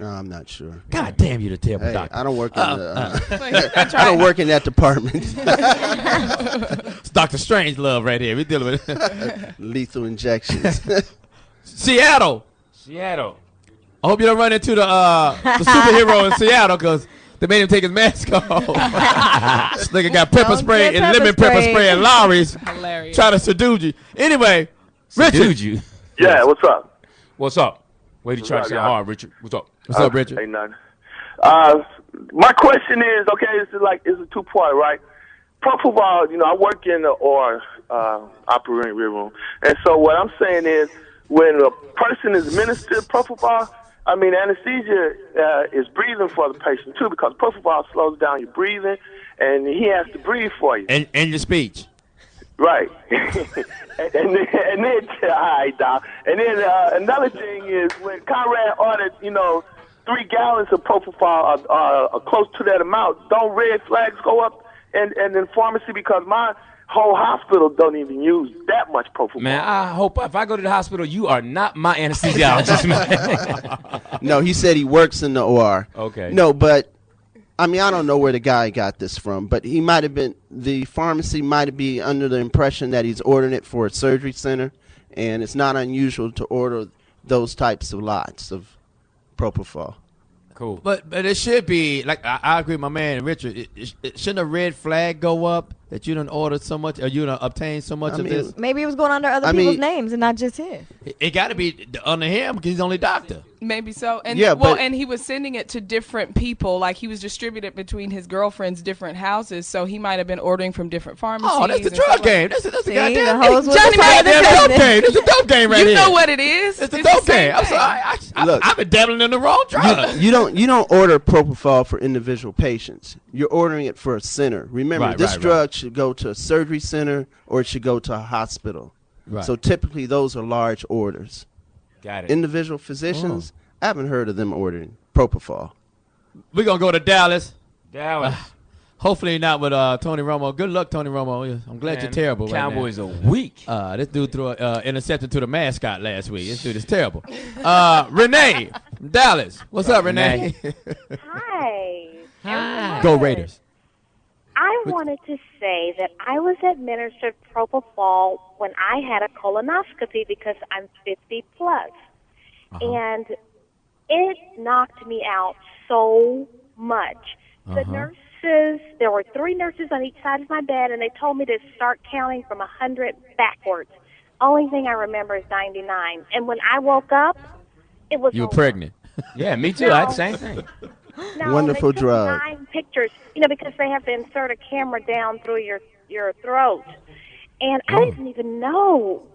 I'm not sure. God damn, you the terrible doctor. I don't work in I don't work in that department. It's Dr. Strangelove right here. We're dealing with lethal injections. Seattle. I hope you don't run into the superhero in Seattle because they made him take his mask off. This nigga got pepper spray and lemon pepper spray and Lowry's trying to seduce you. Anyway, Richard. You. Yeah, what's up? What's up? Why you try to sound hard, Richard? What's up? What's up, Richard? Ain't nothing. My question is, okay, it's a two-part, right? Propofol, I work in the operating room, and so what I'm saying is, when a person is administered propofol, anesthesia is breathing for the patient too, because propofol slows down your breathing, and he has to breathe for you. And your speech. Right. and then, all right, Doc. And then another thing is when Conrad ordered, 3 gallons of propofol, close to that amount, don't red flags go up in pharmacy? Because my whole hospital don't even use that much propofol. Man, I hope if I go to the hospital, you are not my anesthesiologist, man. No, he said he works in the OR. Okay. No, but I don't know where the guy got this from, but the pharmacy might be under the impression that he's ordering it for a surgery center, and it's not unusual to order those types of lots of propofol. Cool. But it should be, like, I agree with my man Richard, it shouldn't a red flag go up that you done ordered so much, or you done obtained so much of this? Maybe it was going under other people's names and not just his. It got to be under him because he's the only doctor. Maybe so. And yeah, and he was sending it to different people. Like, he was distributed between his girlfriend's different houses, so he might have been ordering from different pharmacies. Oh, that's the drug game. That's the goddamn Johnny Mack. That's the dope game. That's the dope game right here. You know what it is. It's the dope game. I'm sorry. Look, I've been dabbling in the wrong drug. You don't order propofol for individual patients. You're ordering it for a center. Remember, this drug should go to a surgery center or it should go to a hospital. Right. So typically those are large orders. Got it. Individual physicians, I haven't heard of them ordering propofol. We're going to go to Dallas. Dallas. Hopefully not with Tony Romo. Good luck, Tony Romo. I'm glad you're terrible right now. Cowboys are weak. This dude threw an interception to the mascot last week. This dude is terrible. Renee from Dallas. What's up, Renee? Hi. Go Raiders. I wanted to say that I was administered propofol when I had a colonoscopy because I'm 50 plus. And it knocked me out so much. The nurses, there were 3 nurses on each side of my bed, and they told me to start counting from 100 backwards. Only thing I remember is 99. And when I woke up, it was You were pregnant. Yeah, me too. I had the same thing. No, Wonderful they took drug. 9 pictures, because they have to insert a camera down through your throat. And I didn't even know.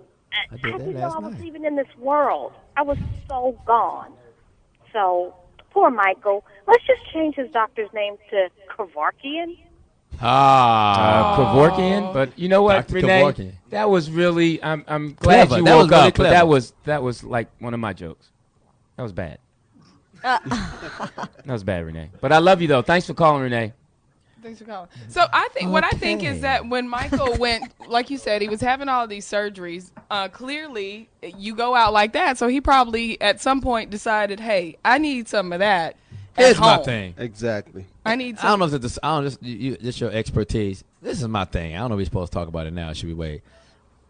I didn't know I was even in this world. I was so gone. So, poor Michael. Let's just change his doctor's name to Kevorkian. Kevorkian. But you know what, Dr. Renee? Kevorkian. That was really. I'm glad Clever. you That was woke really up. But clever. that was like one of my jokes. That was bad. That was bad, Renee. But I love you though. Thanks for calling, Renee. Thanks for calling. So I think what I think is that when Michael went, like you said, he was having all these surgeries. Clearly, you go out like that, so he probably at some point decided, "Hey, I need some of that." Here's my home. thing. Exactly. I need. I don't know if this. I don't just your expertise. This is my thing. I don't know if we're supposed to talk about it now. Should we wait?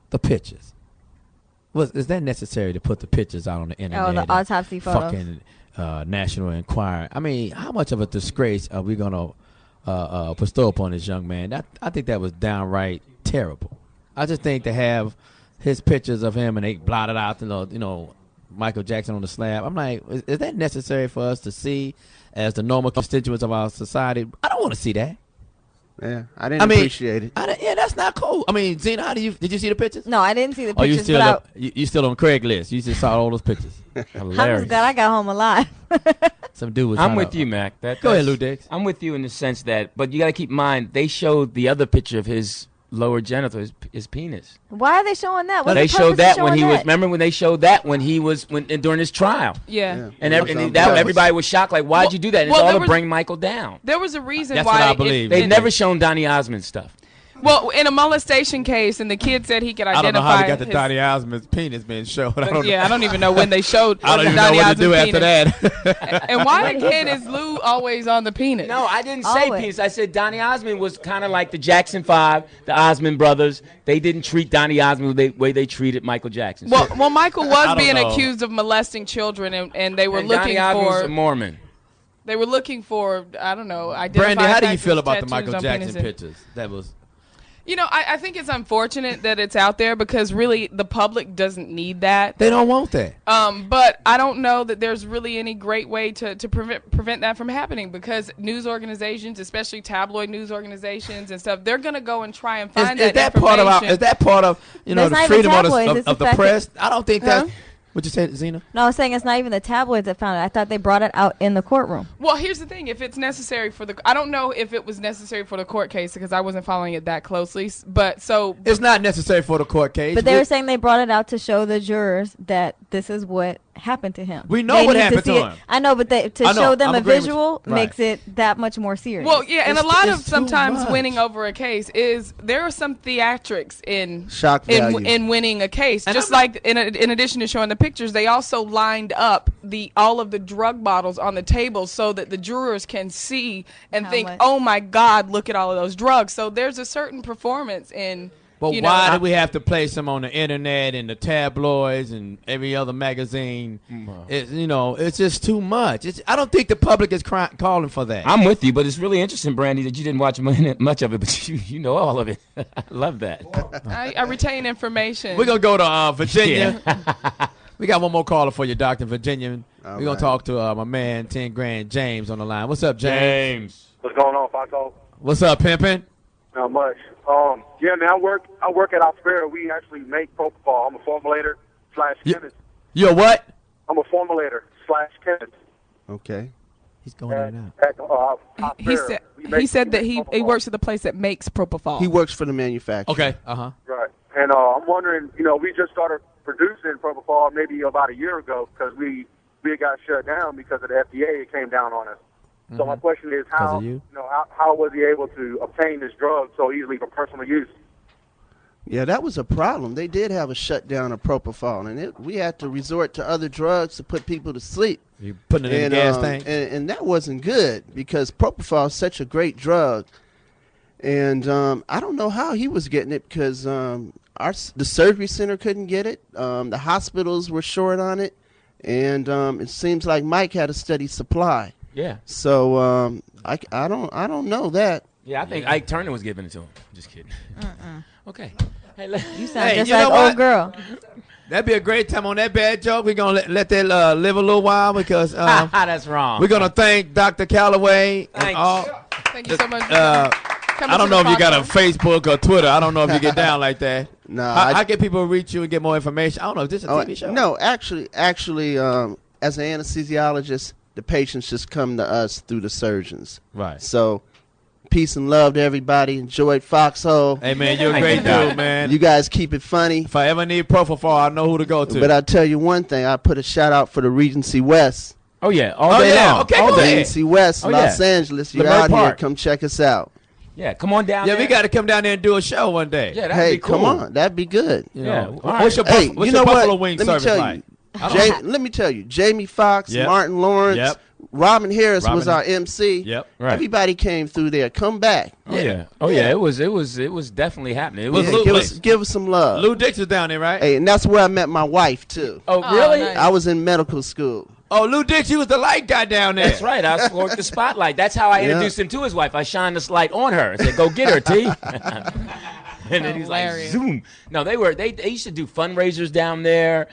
The pictures. Is that necessary to put the pictures out on the internet? Oh, the and autopsy photos. Fucking National Enquirer. I mean, how much of a disgrace are we gonna bestow upon this young man? I think that was downright terrible. I just think to have his pictures of him and they blotted out, Michael Jackson on the slab. I'm like, is that necessary for us to see as the normal constituents of our society? I don't want to see that. Yeah, I didn't appreciate it. Yeah, that's not cool. I mean, Zena, did you see the pictures? No, I didn't see the Oh, pictures. you still on Craigslist? You just saw all those pictures. I'm Hilarious. just glad I got home alive. Some dude was. I'm with you, Mac. Go ahead, Lou Dix. I'm with you in the sense that, but you got to keep in mind they showed the other picture of his lower genital, his penis. Why are they showing that? What's They the showed purpose that of when showing he was. that? Remember when they showed that when he was during his trial? Yeah. And everybody was shocked. Like, why'd you do that? And it's all to bring Michael down. There was a reason That's why. what I believe. They've never shown Donny Osmond stuff. Well, in a molestation case, and the kid said he could identify. I don't know how they got the Donny Osmond's penis being showed. I don't even know when they showed. I don't even know what to do after that. And why again is Lou always on the penis? No, I didn't say penis. I said Donny Osmond was kind of like the Jackson 5, the Osmond brothers. They didn't treat Donny Osmond the way they treated Michael Jackson. Well, Michael I was don't being know. accused of molesting children, and they were and looking Donny Osmond was for. a Mormon. They were looking for, I don't know, Brandy, how do you factors, feel about the tattoos Michael on Jackson penises. pictures? That was. You know, I think it's unfortunate that it's out there because really the public doesn't need that. They don't want that. But I don't know that there's really any great way to prevent that from happening because news organizations, especially tabloid news organizations and stuff, they're going to go and try and find Is that part of information. Is that part of That's the not even freedom tabloids, it's of the the fact press? that- I don't think Huh? that. What you said, Zena? No, I was saying it's not even the tabloids that found it. I thought they brought it out in the courtroom. Well, here's the thing. If it's necessary for I don't know if it was necessary for the court case because I wasn't following it that closely. But It's not necessary for the court case. But they were saying they brought it out to show the jurors that this is what happened to him. We know They what need happened see to it. him. I know, but to I know, show them I'm a agreeing with you. visual Right. makes it that much more serious. Well, yeah, and a lot of it's too sometimes much. winning over a case is there are some theatrics in Shock value. in winning a case. And Just I'm like in addition to showing the pictures, they also lined up all of the drug bottles on the table so that the jurors can see and How think, much? "Oh my God, look at all of those drugs." So there's a certain performance in. But you why know, do we have to place them on the internet and the tabloids and every other magazine? It's just too much. I don't think the public is calling for that. I'm with you, but it's really interesting, Brandy, that you didn't watch much of it, but you know all of it. I love that. I retain information. We're going to go to Virginia. We got one more caller for you, Dr. Virginia. We're going to talk to my man, 10 Grand James, on the line. What's up, James? What's going on, Foxxhole? What's up, pimpin'? Not much. Yeah, man, I work at Alspera. We actually make propofol. I'm a formulator / chemist. You're what? I'm a formulator / chemist. Okay. He's going in and out. At He said that he works at the place that makes propofol. He works for the manufacturer. Okay. Uh-huh. Right. And I'm wondering, we just started producing propofol maybe about a year ago because we got shut down because of the FDA. It came down on us. So my question is, how was he able to obtain this drug so easily for personal use? Yeah, that was a problem. They did have a shutdown of propofol, and we had to resort to other drugs to put people to sleep. You putting it in the gas tank? And that wasn't good because propofol is such a great drug. And I don't know how he was getting it because the surgery center couldn't get it. The hospitals were short on it. And it seems like Mike had a steady supply. Yeah. So I don't know that. Yeah, I think Ike Turner was giving it to him. Just kidding. Okay. Hey, You sound just like old girl. That'd be a great time on that bad joke. We're going to let that live a little while because that's wrong. We're going to thank Dr. Calloway. Thanks. Thank you so much. I don't know if you got a Facebook or Twitter. I don't know if you get down like that. No. How can people reach you and get more information? I don't know. Is this a TV show? No, actually, as an anesthesiologist, the patients just come to us through the surgeons. Right. So Peace and love to everybody. Enjoyed Foxxhole. Hey, man, you're a great dude, man. You guys keep it funny. If I ever need propofol, I know who to go to. But I'll tell you one thing. I put a shout out for the Regency West. Oh, yeah. All day long. Okay, go ahead. Regency West, Los Angeles. You're out here. Come check us out. Yeah, come on down there. Yeah, we got to come down there and do a show one day. Yeah, that'd be cool. Come on. That'd be good. Yeah. What's your, what's your buffalo wing service like? Let me tell you. Jamie Foxx, Martin Lawrence, Robin Harris was our MC. Yep. Right. Everybody came through there. Come back. Oh yeah. Oh yeah. It was definitely happening. It was give us some love. Lou Dix is down there, right? Hey, and that's where I met my wife too. Oh really? Nice. I was in medical school. Oh, Lou Dix, he was the light guy down there. That's right. I worked the spotlight. That's how I introduced him to his wife. I shined this light on her and said, "Go get her, T." And then he's like, zoom. No, they used to do fundraisers down there,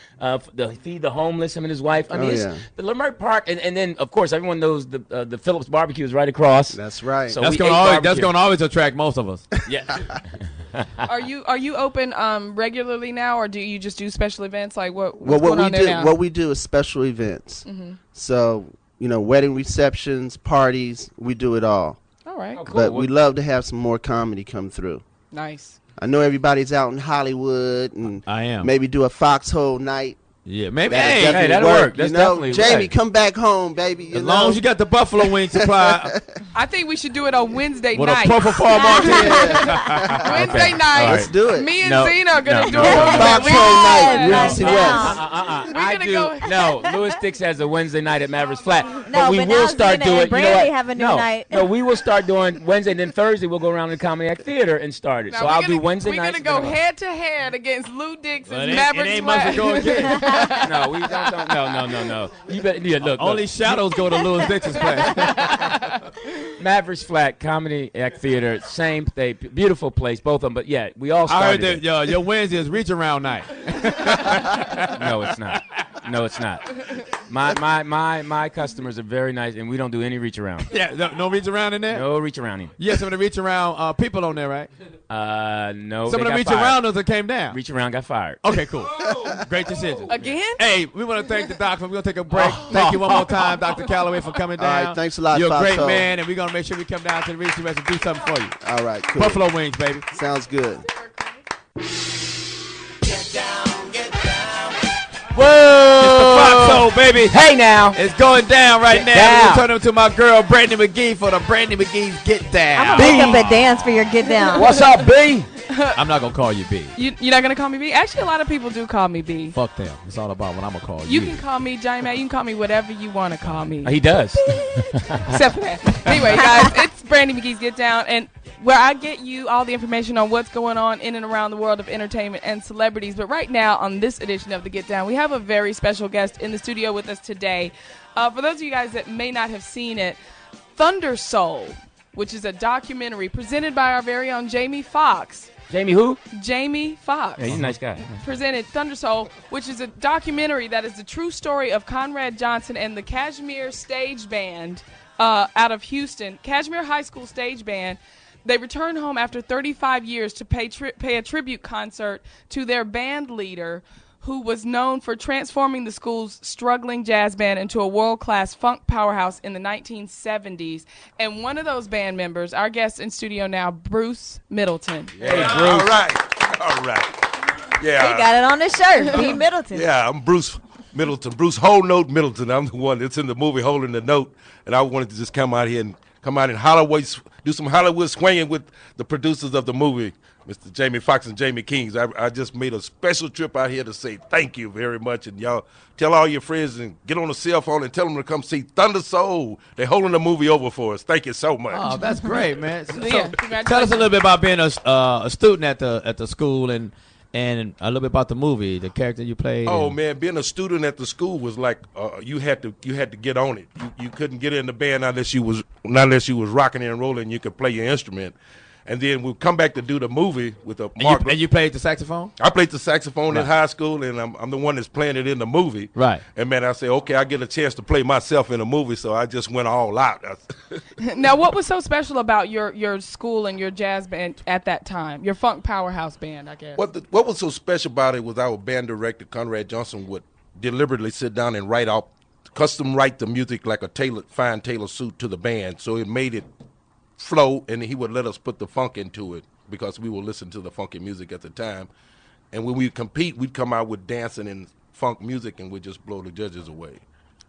feed the homeless, him and his wife. I mean, the Leimert Park, and then, of course, everyone knows the Phillips barbecue is right across. That's right. So that's going to always attract most of us. Yeah. Are you open regularly now, or do you just do special events? Like what's going on there now? What we do is special events. Mm-hmm. So, wedding receptions, parties, we do it all. All right. Oh, cool. But we love to have some more comedy come through. Nice. I know everybody's out in Hollywood, and I am. Maybe do a Foxxhole night. Yeah, maybe. Hey, that'll work. That's definitely Jamie, right. come back home, baby. As long as you got the buffalo wing supply. I think we should do it on Wednesday with night. A propofol martini. Wednesday night. Let's do it. Me and Zena are gonna do it. Foxxhole night, Regency West. We're gonna go. No, Louis Dix has a Wednesday night at Mavericks Flat. No, we but will now start Zena doing. and Brandi have a new night. No, we will start doing Wednesday, and then Thursday we'll go around to the Comedy Act Theater and start it. Now So I'll do Wednesday night. We're gonna go head to head against Lou Dix and It Mavericks ain't much to Flat. go against. No, we don't. No. You better. Yeah, look. Only shadows go to Louis Dix's place. Mavericks Flat Comedy Act Theater, same thing, beautiful place, both of them. But yeah, we all started. I heard that your Wednesday is reach around night. No, it's not. No, it's not. My customers are very nice, and we don't do any reach around. Yeah, no reach around in there. No reach around. Yeah, some of the reach around people on there, right? No. Some of the reach arounders that came down. Reach around got fired. Okay, cool. Great decision. Again? Hey, we want to thank the doctor. We're going to take a break. Thank you one more time, Dr. Calloway, for coming down. All right, thanks a lot, You're a great Foxxhole. man, and we're going to make sure we come down to the Regency West and do something for you. All right, cool. Buffalo wings, baby. Sounds good. Whoa! It's the Foxxhole, baby. Hey, now. It's going down right now. down. We're turning to my girl, Brandi Magee, for the Brandi Magee's Get Down. I'm going to make up a dance for your Get Down. What's up, B? I'm not going to call you B. You're not gonna call me B? Actually, a lot of people do call me B. Fuck them. It's all about what I'm going to call you. You can call me Johnny Mack. You can call me whatever you want to call me. He does. Except for that. Anyway, guys, it's Brandi Magee's Get Down, and where I get you all the information on what's going on in and around the world of entertainment and celebrities. But right now, on this edition of the Get Down, we have a very special guest in the studio with us today. For those of you guys that may not have seen it, Thunder Soul, which is a documentary presented by our very own Jamie Foxx. Jamie who? Jamie Foxx. Yeah, he's a nice guy. Presented Thunder Soul, which is a documentary that is the true story of Conrad Johnson and the Kashmir Stage Band out of Houston. Kashmir High School Stage Band. They returned home after 35 years to pay a tribute concert to their band leader, who was known for transforming the school's struggling jazz band into a world-class funk powerhouse in the 1970s. And one of those band members, our guest in studio now, Bruce Middleton. Hey, Bruce. All right. Yeah. He got it on his shirt. B. Middleton. Yeah, I'm Bruce Middleton. Bruce Whole Note Middleton. I'm the one that's in the movie Holding the Note. And I wanted to just come out in Hollywood, do some Hollywood swinging with the producers of the movie, Mr. Jamie Foxx and Jamie Kings. I just made a special trip out here to say thank you very much. And y'all tell all your friends and get on the cell phone and tell them to come see Thunder Soul. They're holding the movie over for us. Thank you so much. Oh, that's great, man. So, Yeah, tell us a little bit about being a student at the school and a little bit about the movie, the character you played. Oh man, being a student at the school was like you had to get on it. You couldn't get in the band unless you was rocking and rolling. You could play your instrument. And then we'll come back to do the movie with a Mark. And you played the saxophone? I played the saxophone in high school, and I'm the one that's playing it in the movie. Right. And, man, I said, okay, I get a chance to play myself in a movie, so I just went all out. Now, what was so special about your school and your jazz band at that time? Your funk powerhouse band, I guess. What was so special about it was our band director, Conrad Johnson, would deliberately sit down and custom write the music like a fine tailor suit to the band, so it made it flow, and he would let us put the funk into it because we would listen to the funky music at the time. And when we compete, we'd come out with dancing and funk music, and we'd just blow the judges away.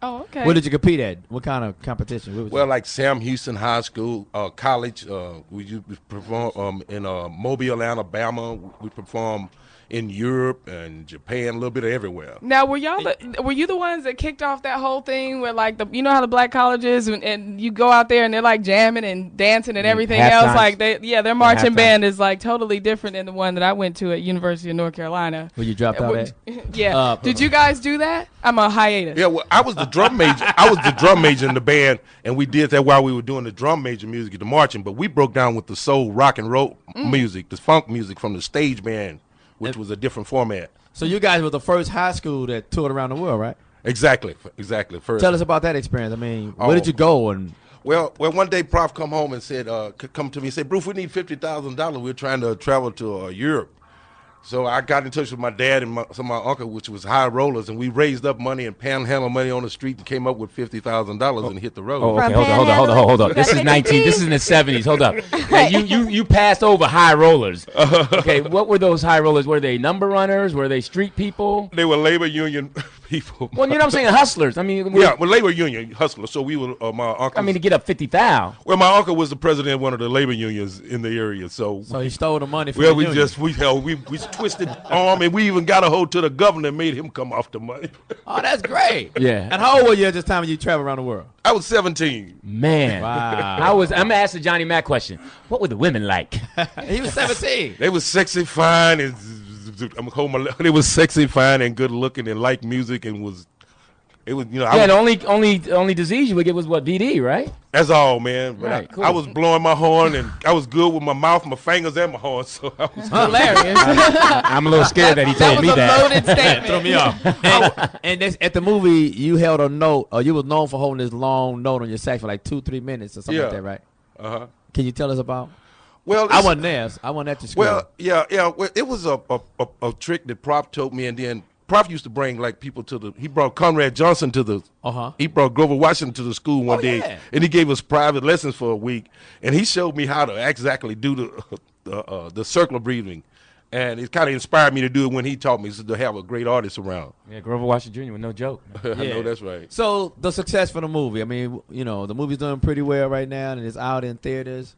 Oh, okay. Where did you compete at? What kind of competition? Well, like Sam Houston High School, college. We used to perform in Mobile, Alabama. We perform in Europe and Japan, a little bit of everywhere. Now, were you the ones that kicked off that whole thing where, like, you know how the black colleges and you go out there and they're like jamming and dancing and everything else? Like, their marching band is like totally different than the one that I went to at University of North Carolina. Where you dropped out at? Yeah. Did you guys do that? I'm a hiatus. Yeah, well, I was the drum major. I was the drum major in the band, and we did that while we were doing the drum major music, the marching. But we broke down with the soul, rock and roll music, the funk music from the stage band, which was a different format. So you guys were the first high school that toured around the world, right? Exactly. First. Tell us about that experience. I mean, where did you go? And well, one day Prof come home and said, come to me and said, Bruce, we need $50,000. We're trying to travel to Europe. So I got in touch with my dad and some of my uncle, which was high rollers, and we raised up money and panhandled money on the street and came up with $50,000 and hit the road. Oh, okay, hold on. This is in the 70s. Hold up. Now, you passed over high rollers. Okay, what were those high rollers? Were they number runners? Were they street people? They were labor union people. Well, you know what I'm saying? Hustlers. I mean, well, labor union hustlers. So we were my uncle. I mean, to get up 50,000. Well, my uncle was the president of one of the labor unions in the area. So he stole the money from the union. We twisted arm, and we even got a hold to the governor and made him come off the money. Oh, that's great. Yeah. And how old were you at this time when you traveled around the world? I was 17. Man. Wow. I'm going to ask the Johnny Mack question. What were the women like? He was 17. They was sexy, fine, and they was sexy, fine, and good looking, and liked music, and was. It was, you know. The only disease you would get was what, VD, right? That's all, man. But right, cool. I was blowing my horn, and I was good with my mouth, my fingers, and my horn. So I was hilarious. I'm a little scared that he told me that. That was a loaded statement. Threw me off. And at the movie, you held a note, or you was known for holding this long note on your sax for like 2-3 minutes or something like that, right? Uh-huh. Can you tell us about? Well, I wasn't there. I wasn't at the school. Well, yeah. Well, it was a trick that Prof told me, and then Prof used to bring like people he brought Conrad Johnson to the, he brought Grover Washington to the school one day, and he gave us private lessons for a week, and he showed me how to exactly do the circular breathing, and it kind of inspired me to do it when he taught me, to have a great artist around. Yeah, Grover Washington Jr. was no joke. I know that's right. So the success for the movie, I mean, you know, the movie's doing pretty well right now, and it's out in theaters.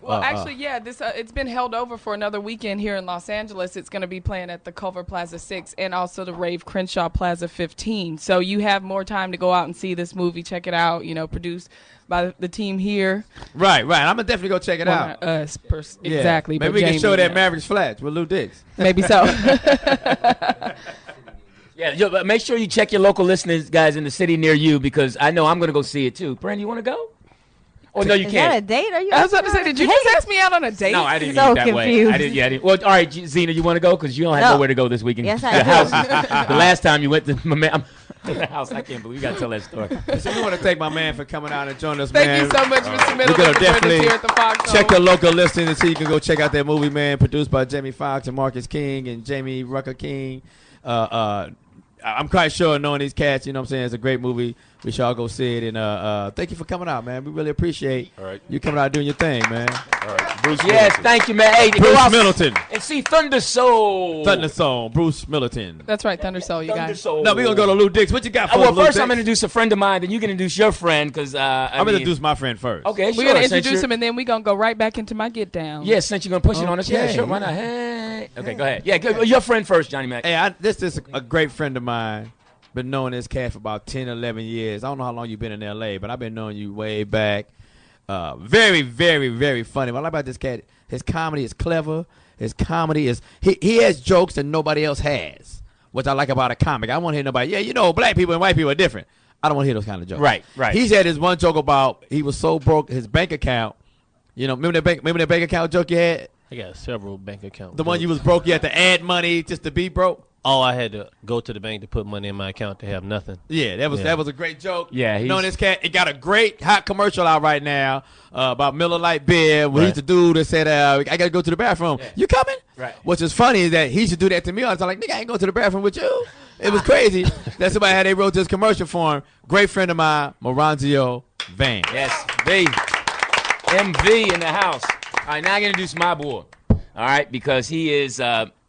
Well, actually, yeah, this it's been held over for another weekend here in Los Angeles. It's going to be playing at the Culver Plaza 6 and also the Rave Crenshaw Plaza 15. So you have more time to go out and see this movie. Check it out. You know, produced by the team here. Right. I'm gonna definitely go check it out. Exactly. Maybe we can show that Mavericks Flats with Lou Dix. Maybe so. Yeah, but make sure you check your local listeners, guys, in the city near you, because I know I'm gonna go see it too. Brandi, you want to go? Oh, no, you Is can't. that a date? Are you? I was about to say, did you just ask me out on a date? No, I didn't So mean it that confused. way. I didn't. Well, all right, Zena, you want to go? Because you don't have nowhere to go this weekend. Yes, I the do. house. The last time you went to the house, I can't believe you got to tell that story. So we want to thank my man for coming out and joining us, Thank man. you so much, Mr. We're gonna Middleton, for joining us definitely here at the Foxxhole. check the local listing and see you can go check out that movie, man. Produced by Jamie Foxx and Marcus King and Jamie Rucker King. I'm quite sure knowing these cats, you know what I'm saying, it's a great movie. We should all go see it. And thank you for coming out, man. We really appreciate you coming out doing your thing, man. All right. Bruce Yes, Middleton. thank you, man. Hey, go Bruce out Middleton. and see Thunder Soul. Thunder Soul, Bruce Middleton. That's right, Thunder Soul, you Thunder guys. Soul. No, we're going to go to Lou Dix. What you got for well, us, Lou first I'm Dix? going to introduce a friend of mine, then you can introduce your friend, because I'm going to introduce my friend first. Okay, We're going to introduce him, and then we're going to go right back into my get down. Yes, since you're going to push it on us. Yeah, Okay. sure, why not? Hey. Okay, go ahead. Yeah, your friend first, Johnny Mack. Hey, this is a great friend of mine. Been knowing this cat for about 10, 11 years. I don't know how long you've been in L.A., but I've been knowing you way back. Very, very, very funny. What I like about this cat, his comedy is clever. His comedy is, he has jokes that nobody else has, which I like about a comic. I don't want to hear nobody, you know, black people and white people are different. I don't want to hear those kind of jokes. Right. He's had this one joke about he was so broke, his bank account, you know, remember that bank account joke you had? I got several bank accounts. The one you was broke, you had to add money just to be broke? Oh, I had to go to the bank to put money in my account to have nothing. Yeah, that was a great joke. Yeah, knowing this cat, it got a great hot commercial out right now about Miller Lite beer. Where he's the dude that said, "I got to go to the bathroom. Yeah. You coming?" Right. Which is funny is that he should do that to me all the time. Like, nigga, I ain't going to the bathroom with you. It was crazy that somebody had they wrote this commercial for him. Great friend of mine, Maronzio Vance. Yes, baby. MV in the house. All right, now I'm going to introduce my boy. All right, because he is,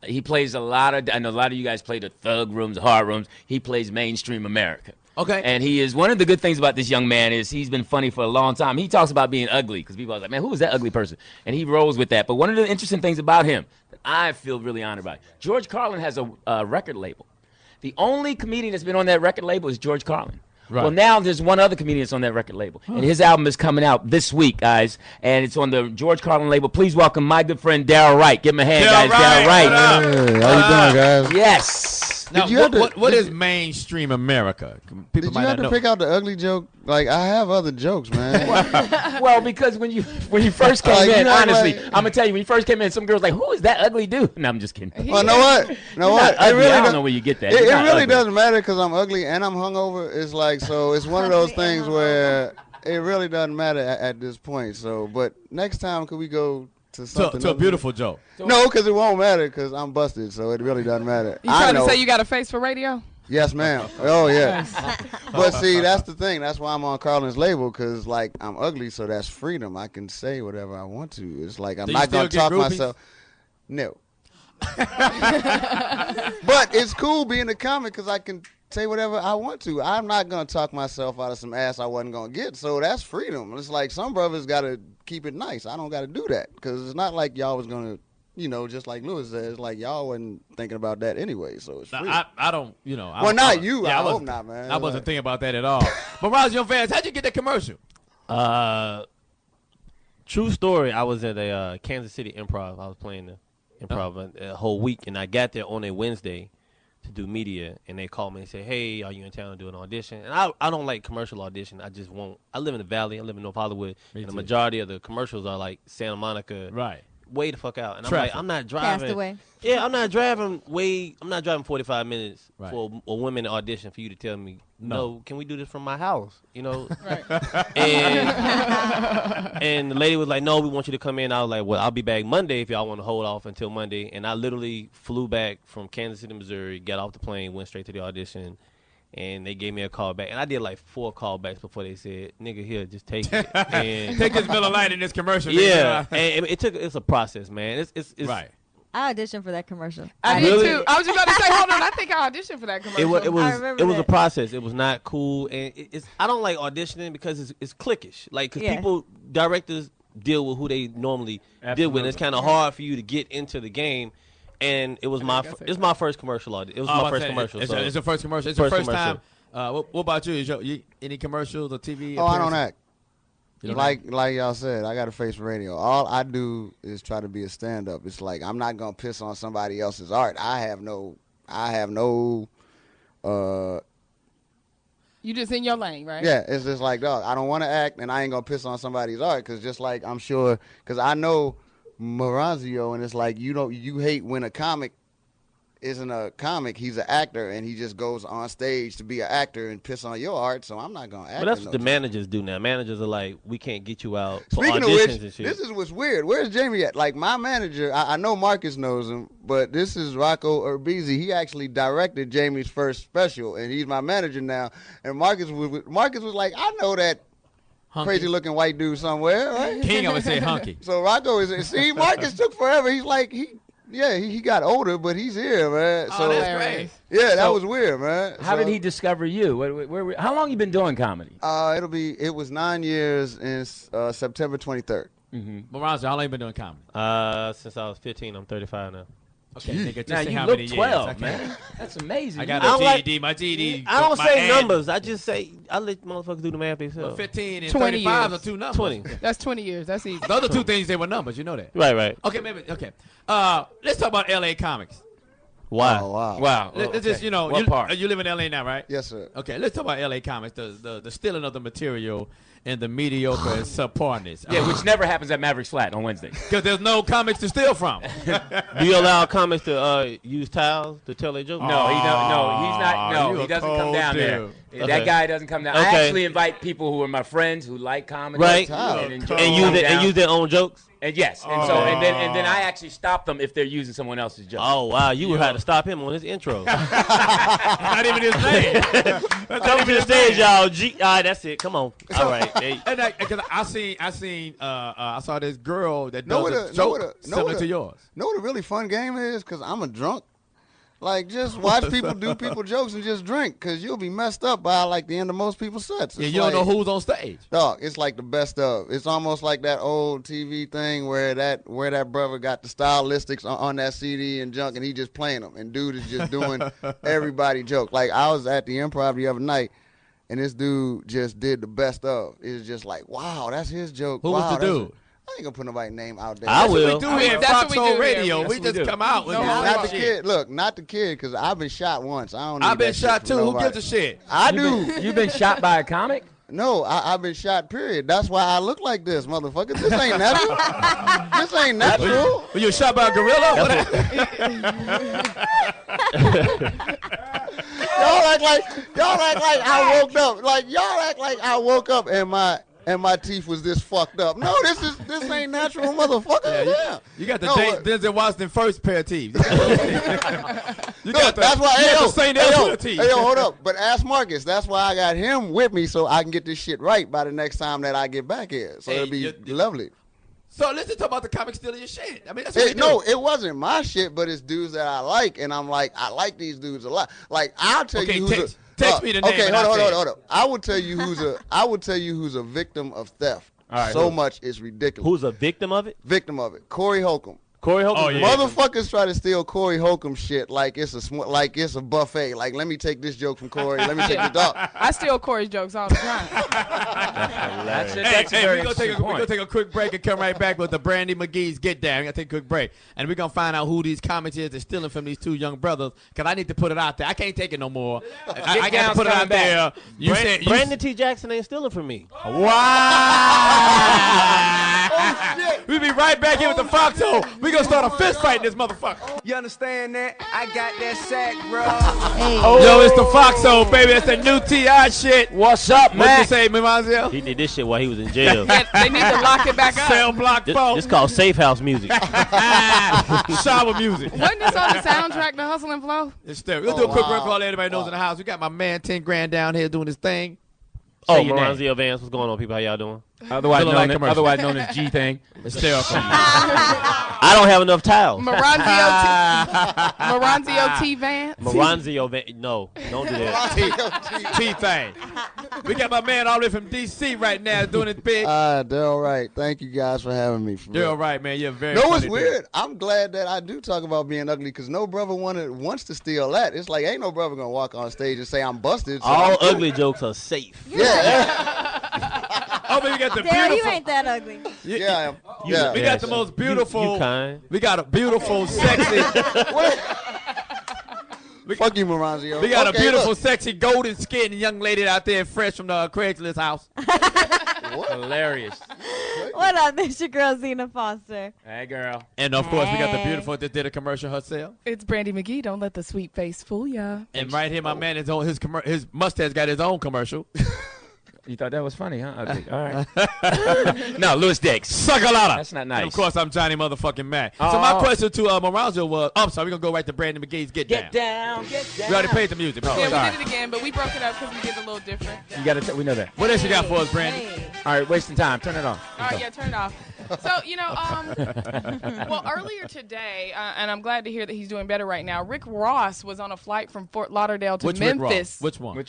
he plays a lot of, I know a lot of you guys play the thug rooms, the hard rooms. He plays mainstream America. Okay. And he is, one of the good things about this young man is he's been funny for a long time. He talks about being ugly because people are like, man, who is that ugly person? And he rolls with that. But one of the interesting things about him that I feel really honored by, George Carlin has a record label. The only comedian that's been on that record label is George Carlin. Right. Well, now there's one other comedian that's on that record label. And his album is coming out this week, guys. And it's on the George Carlin label. Please welcome my good friend Daryl Wright. Give him a hand, guys. Daryl Wright. Hey, how you doing, guys? Yes. Now, what is mainstream America? People Did you have to pick out the ugly joke? Like, I have other jokes, man. Well, because when you first came in, honestly, I'm gonna tell you, when you first came in, some girls like, who is that ugly dude? No, I'm just kidding. Well, know what? I don't know where you get that. It really doesn't matter because I'm ugly and I'm hungover. It's like, so it's one of those things where it really doesn't matter at this point. So, but next time, could we go to something to a beautiful joke? No, because it won't matter because I'm busted, so it really doesn't matter. You trying to say you got a face for radio? Yes, ma'am. Oh, yeah. But see, that's the thing. That's why I'm on Carlin's label because, like, I'm ugly, so that's freedom. I can say whatever I want to. It's like I'm not going to talk myself. No. But it's cool being a comic because I can say whatever I want to. I'm not going to talk myself out of some ass I wasn't going to get, so that's freedom. It's like some brothers got to keep it nice. I don't got to do that because it's not like y'all was going to, you know, just like Lewis said, it's like y'all wasn't thinking about that anyway, so it's free. I don't, you know. Well, not you. I hope not, man. I wasn't thinking about that at all. Maronzio Vance, how'd you get that commercial? True story. I was at a Kansas City Improv. I was playing the Improv a whole week, and I got there on a Wednesday to do media, and they called me and said, hey, are you in town to do an audition? And I don't like commercial audition. I just won't. I live in the Valley. I live in North Hollywood. And the majority of the commercials are like Santa Monica. Right. Way the fuck out. And Traffic. I'm like, I'm not driving. Castaway. Yeah, I'm not driving 45 minutes for a women audition for you to tell me, no, can we do this from my house? You know? Right. And the lady was like, no, we want you to come in. I was like, well, I'll be back Monday if y'all want to hold off until Monday. And I literally flew back from Kansas City, Missouri, got off the plane, went straight to the audition. And they gave me a call back. And I did like 4 callbacks before they said, nigga, here, just take it. And take this Miller Lite in this commercial. Yeah. And it's a process, man. It's I auditioned for that commercial. I did too. I was just about to say, hold on, I think I auditioned for that commercial. It was a process. It was not cool. And I don't like auditioning because it's cliquish. Like, because people, directors deal with who they normally deal with. And it's kind of hard for you to get into the game. And it was my first commercial audition. It was my first commercial. It's your first commercial. It's your first time. What about you? Any commercials or TV? Oh, I don't act. Like y'all said, I got a face for radio. All I do is try to be a stand-up. It's like I'm not gonna piss on somebody else's art. I have no. You just in your lane, right? Yeah, it's just like, dog, I don't want to act, and I ain't gonna piss on somebody's art because just like I'm sure, because I know Maronzio, and it's like you hate when a comic isn't a comic, he's an actor, and he just goes on stage to be an actor and piss on your art, so I'm not going to act. But that's what the managers do now. Managers are like, we can't get you out for Speaking auditions of which, and shit. this is what's weird. Where's Jamie at? Like, my manager, I know Marcus knows him, but this is Rocco Urbizi. He actually directed Jamie's first special, and he's my manager now. And Marcus was like, I know that crazy-looking white dude somewhere, right? King, I would say hunky. So Rocco is, see, Marcus took forever. He's like, he got older, but he's here, man. So, that's great. Yeah, that was weird, man. How did he discover you? How long you been doing comedy? It was 9 years in September 23rd. Maronzio, how long you been doing comedy? Since I was 15. I'm 35 now. Okay, nigga, just now say you how look many 12, years. man. That's amazing. I got a GED. My GED. I don't say numbers. I just say I let motherfuckers do the math themselves. Well, 15 and 20 35 years. are two numbers. 20. That's 20 years. That's easy. The other two things they were numbers. You know that. Right. Okay, okay. Let's talk about LA comics. Wow. Oh, wow. Let's just, What part? You live in LA now, right? Yes, sir. Okay, let's talk about LA comics. The stealing of the material and the mediocre subpartness. Yeah, which never happens at Maverick's Flat on Wednesday. Because there's no comics to steal from. Do you allow comics to use towels to tell their jokes? No, he's not. No, he doesn't come down there. That guy doesn't come down. I actually invite people who are my friends who like comedy, right? And use their own jokes. And yes, and then I actually stop them if they're using someone else's jokes. Oh wow, you would have to stop him on his intro. Not even his name. Come to the stage, y'all. All right, that's it. Come on. All right. Hey. And because I saw this girl that does a joke similar to yours. Know what a really fun game is? Because I'm a drunk. Like, just watch people do people jokes and just drink, because you'll be messed up by, like, the end of most people's sets. Yeah, you don't know who's on stage. Dog, it's like the best of. It's almost like that old TV thing where that brother got the stylistics on that CD and junk, and he just playing them. And dude is just doing everybody joke. Like, I was at the Improv the other night, and this dude just did the best of. It's just like, wow, that's his joke. Who was the dude? I ain't gonna put nobody's name out there. I will. That's what we do here at Foxxhole Radio. We just come out with not the kid. Look, not the kid, because I've been shot once. I've been shot too. Who gives a shit? I do. You've been shot by a comic? No, I've been shot, period. That's why I look like this, motherfucker. This ain't natural. This ain't natural. Were you shot by a gorilla? Y'all act like I woke up. Like, y'all act like I woke up and my teeth was this fucked up. No, this ain't natural, motherfucker. Yeah, you got the Denzel Washington first pair of teeth. That's why. Hey, yo, hold up. But ask Marcus. That's why I got him with me, so I can get this shit right by the next time that I get back here. So it'll be lovely. So let's just talk about the comic stealing your shit. I mean, that's what we do. No, it wasn't my shit, but it's dudes that I like, and I'm like, I like these dudes a lot. Like, I'll tell you who's text me the name. Okay, hold up. I would tell you who's a victim of theft. Right, much it's ridiculous. Who's a victim of it? Victim of it. Corey Holcomb. Corey Holcomb. Oh, yeah. Motherfuckers try to steal Corey Holcomb shit like it's a buffet. Like, let me take this joke from Corey. Let me take the dog. I steal Corey's jokes all the time. That's we're gonna take a quick break and come right back with the Brandi Magee's Get Down. We're gonna take a quick break, and we're gonna find out who these comics is that's stealing from these two young brothers. Cause I need to put it out there. I can't take it no more. I got to put it out there. Brandon T. Jackson ain't stealing from me. Wow! Oh shit! We'll be right back here with the Foxxhole. We gonna start a fist fight in this motherfucker. You understand that? I got that sack, bro. Yo, it's the Foxxhole, baby. It's the new T.I. shit. What's up, man? What you say, Maronzio? He did this shit while he was in jail. They need to lock it back up. Cell block phone. This called safe house music. Shower music. Wasn't this on the soundtrack to Hustle and Flow? It's still. We'll do a quick run call. Everybody knows in the house. We got my man 10 grand down here doing his thing. Maronzio Vance, what's going on, people? How y'all doing? Otherwise known as G thing. It's still. I don't have enough towels. Maronzio T. Vance. Maronzio Vance. No, don't do that. T thing. We got my man all the way from D.C. right now doing it big. Daryl Wright. Thank you guys for having me. Daryl Wright, man. You're very. No, it's weird. I'm glad that I do talk about being ugly, because no brother wants to steal that. It's like, ain't no brother gonna walk on stage and say I'm busted. So all ugly jokes are safe. Oh, but we got the Dale, beautiful. you ain't that ugly. Yeah, I am. We got the most beautiful. You kind. We got a beautiful, sexy. Fuck you, Maronzio. We got a beautiful, sexy, golden skinned young lady out there, fresh from the Craigslist house. Hilarious. What up? This your girl Zena Foster. Hey, girl. And of course, we got the beautiful that did a commercial herself. It's Brandi Magee. Don't let the sweet face fool ya. And right here, my man is on his mustache got his own commercial. You thought that was funny, huh? All right. No, Louis Dix. Suck a lot. That's not nice. And of course, I'm Johnny motherfucking Mack. So my question to Maronzio was, I'm sorry, we're going to go right to Brandi Magee's Get Down. Get down. We already played the music. Yeah, we did it again, but we broke it up because we did it a little different. You gotta we know that. What else you got for us, Brandi? All right, wasting time. Turn it on. All right, yeah, turn it off. So, well, earlier today, and I'm glad to hear that he's doing better right now, Rick Ross was on a flight from Fort Lauderdale to Memphis. Which one?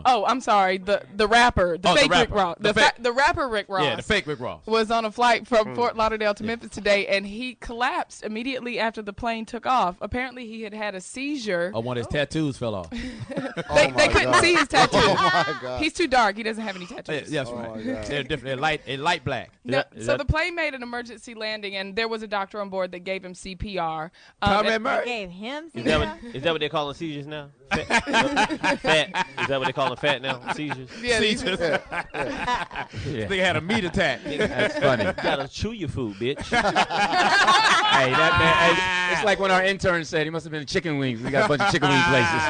Oh, I'm sorry, the rapper, the fake Rick Ross. The rapper Rick Ross. Yeah, the fake Rick Ross. Was on a flight from Fort Lauderdale to Memphis today, and he collapsed immediately after the plane took off. Apparently, he had a seizure. One of his tattoos fell off. They couldn't see his tattoos. Oh, my God. He's too dark. He doesn't have any tattoos. Yes, right. They're different. They're light black. No, so the plane made an emergency landing, and there was a doctor on board that gave him CPR. Conrad Murray gave him CPR? Is that what they're calling seizures now? Fat? Is that what they're calling fat now? Seizures? Yeah, seizures. They had a meat attack. That's funny. You gotta chew your food, bitch. Hey, that man, it's like when our intern said he must have been chicken wings. We got a bunch of chicken wing places.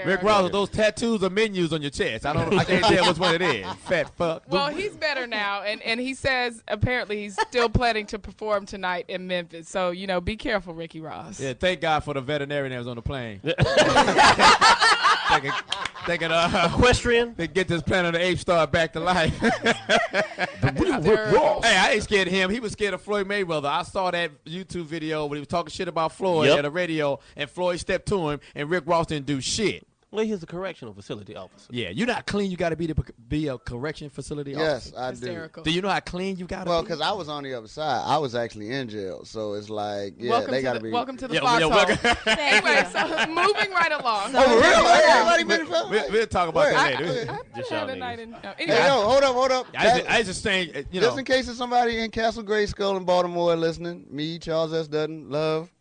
Rick Ross, are those tattoos or menus on your chest? I can't tell which one it is. Fat fuck. Well, he's better now, and he says apparently he's still planning to perform tonight in Memphis. So, be careful, Ricky Ross. Yeah, thank God for the veterinarian that was on the plane. Thinking equestrian to get this Planet of the Apes star back to life. Hey, I ain't scared of him. He was scared of Floyd Mayweather. I saw that YouTube video when he was talking shit about Floyd at a radio, and Floyd stepped to him, and Rick Ross didn't do shit. Well, he's a correctional facility officer. Yeah, you're not clean. You got to be a correction facility officer. Yes, I do. Do you know how clean you got to be? Well, because I was on the other side. I was actually in jail, so it's like, they got to be. Welcome to the Foxxhole. Anyway, so moving right along. We'll talk about that later. Hey, hold up. I just saying, just in case there's somebody in Castle Grayskull in Baltimore listening, me, Charles S. Dutton, love.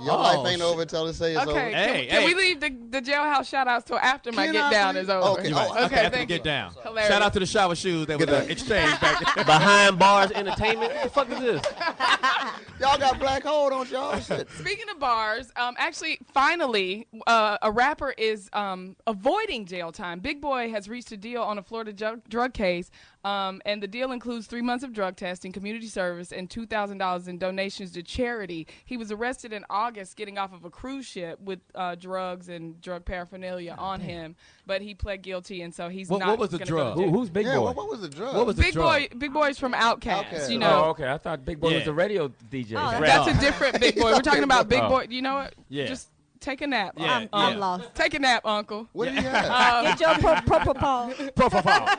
Your life ain't over until they say it's over. Can we leave the jailhouse shout-outs till after my get down is over? Okay, after get down. Hilarious. Shout out to the shower shoes that was exchanged back there. Behind Bars Entertainment. What the fuck is this? Y'all got black hole, don't y'all? Shit. Speaking of bars, actually, finally, a rapper is avoiding jail time. Big Boy has reached a deal on a Florida drug case, and the deal includes 3 months of drug testing, community service, and $2,000 in donations to charity. He was arrested in August getting off of a cruise ship with drugs and drug paraphernalia on him, but he pled guilty, and so he's not. What was the drug? Who's Big Boy? What was the drug? What was the drug? Big Boy's from Outkast. Oh, okay. I thought Big Boy was the radio DJ. Oh, that's a different Big Boy. We're talking about Big Boy. You know what? Yeah. Just take a nap. I'm lost. Take a nap, Uncle. What did he have? Get your propofol.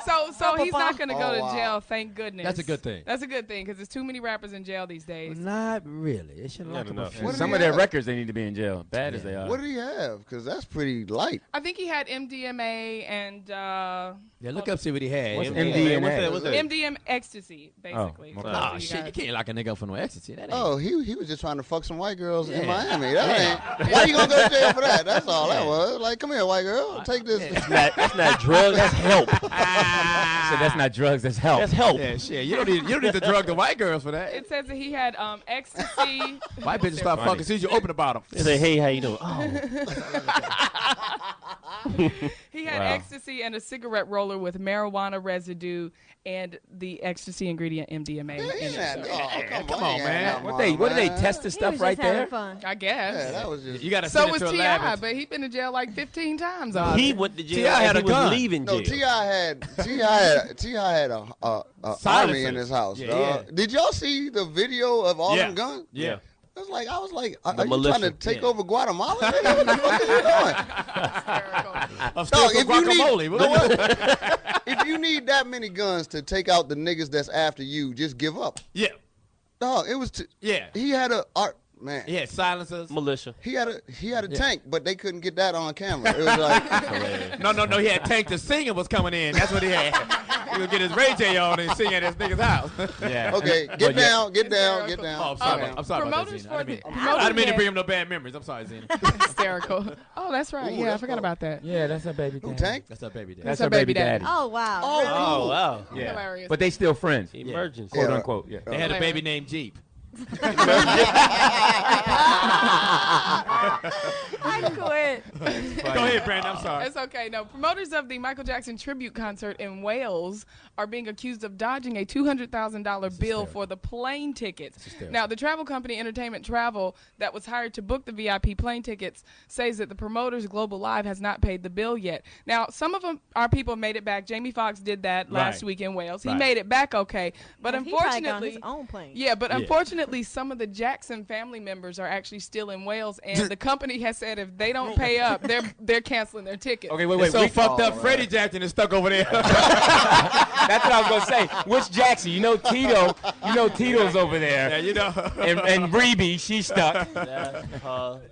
So he's not going to go to jail, thank goodness. That's a good thing. That's a good thing because there's too many rappers in jail these days. Not really. It shouldn't lock enough. Some of their records, they need to be in jail. Bad as they are. What did he have? Because that's pretty light. I think he had MDMA and... look up, see what he had. What's MDMA? What's that? MDMA ecstasy, basically. Oh, okay. Nah, shit, you can't lock a nigga up for no ecstasy. That ain't. Oh, he was just trying to fuck some white girls in Miami. That ain't. Why you gonna go to jail for that? That's all that was. Like, come here, white girl. Take this. That's not drugs. That's help. So that's not drugs. That's help. That's help. Yeah, shit. You don't need to drug the white girls for that. It says that he had ecstasy. White bitches start fucking as soon as you open about them. They say, hey, how you doing? Oh. He had ecstasy and a cigarette roller with marijuana residue and the ecstasy ingredient MDMA. Come on, man. What do they test this stuff right there? Fun. I guess. Yeah, that was just. You got to So send it was to a T.I., lab. but he'd been in jail like 15 times. He went to jail. T.I. had a he was gun. leaving jail. No, T.I. had a army in his house. Yeah. Did y'all see the video of all them guns? Yeah. I was like, are you militia. trying to take over Guatemala? Nigga? What the fuck are you doing? If you need that many guns to take out the niggas that's after you, just give up. Yeah. Dog, it was. He had a man. He had silencers. Militia. He had a tank, but they couldn't get that on camera. It was like No. He had Tank the singer was coming in. That's what he had. He would get his Ray J on and sing at this nigga's house. Yeah. Okay, get down. Oh, I'm sorry about that, Zena. I didn't mean to bring him no bad memories. I'm sorry, Zena. Hysterical. Oh, that's right. Ooh, I forgot about that. Yeah, that's her baby daddy. Who, Tank? That's our baby daddy. That's her baby daddy. Oh, wow. Oh, wow. Yeah. Hilarious. But they still friends. Emergency. Quote unquote. Yeah. They had a baby named Jeep. I quit. Go ahead, Brandon. I'm sorry. It's okay. No, promoters of the Michael Jackson tribute concert in Wales are being accused of dodging a $200,000 bill for the plane tickets. Now, the travel company Entertainment Travel that was hired to book the VIP plane tickets says that the promoters Global Live has not paid the bill yet. Now, some of our people made it back. Jamie Foxx did that last week in Wales. He made it back okay, but unfortunately, he on his own plane. Yeah, but unfortunately, some of the Jackson family members are actually still in Wales, and the company has said if they don't pay up, they're canceling their tickets. Okay, wait. So fucked up. Freddie Jackson is stuck over there. That's what I was gonna say. Which Jackson? You know Tito. You know Tito's over there. Yeah, you know. And Rebe, she's stuck.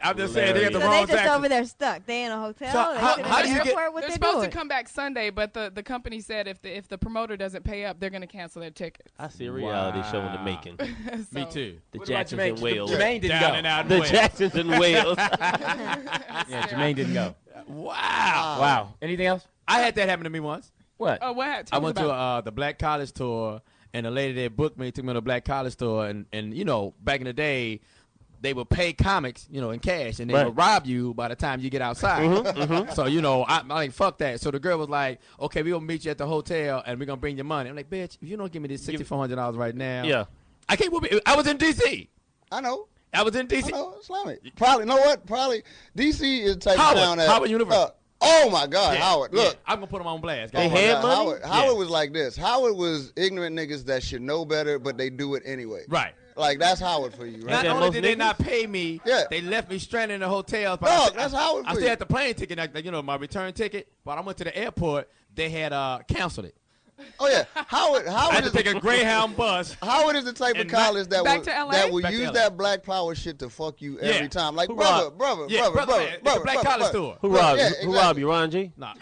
I'm just saying they got the So wrong they just Jackson. over there stuck. They in a hotel. So they how sitting do in the you get- airport? What They're they supposed doing? to come back Sunday, but the company said if the promoter doesn't pay up, they're going to cancel their tickets. I see a reality show in the making. Me too. The What about Jacksons Jermaine? in Wales. Jermaine didn't Down go. and out in The Wales. Jacksons in Wales. Yeah, Jermaine didn't go. Wow. Anything else? I had that happen to me once. What? Oh, what? I Tell us went about to the Black College tour, and the lady that booked me took me to the Black College tour, and you know, back in the day, they would pay comics, in cash, and they Right. would rob you by the time you get outside. So, I'm like, fuck that. So the girl was like, okay, we're going to meet you at the hotel, and we're going to bring your money. I'm like, bitch, if you don't give me this $6,400 right now. Yeah. I can't whoop it. I was in D.C. I know. I was in D.C. I know, Islamic. Probably, you know what? Probably D.C. is the type Howard, of town that Howard University. Oh my God, Yeah, Howard! yeah. Look, I'm gonna put them on blast. oh my had God, money? Howard was like this. Howard was ignorant niggas that should know better, but they do it anyway. Right. Like that's Howard for you, right? Not only did they not pay me, they left me stranded in the hotel. But Dog, that's Howard I for still you. had the plane ticket, my return ticket. But I went to the airport. They had canceled it. Oh yeah, Howard I had to is take a Greyhound bus. Howard is the type of And college that back will to LA? that will Back to use LA. that black power shit to fuck you every Yeah. time. Like Who brother, robbed- brother, Yeah, brother, brother, it's a black college store. Who robbed Yeah, you? exactly. Who robbed you, Ron G? Nah.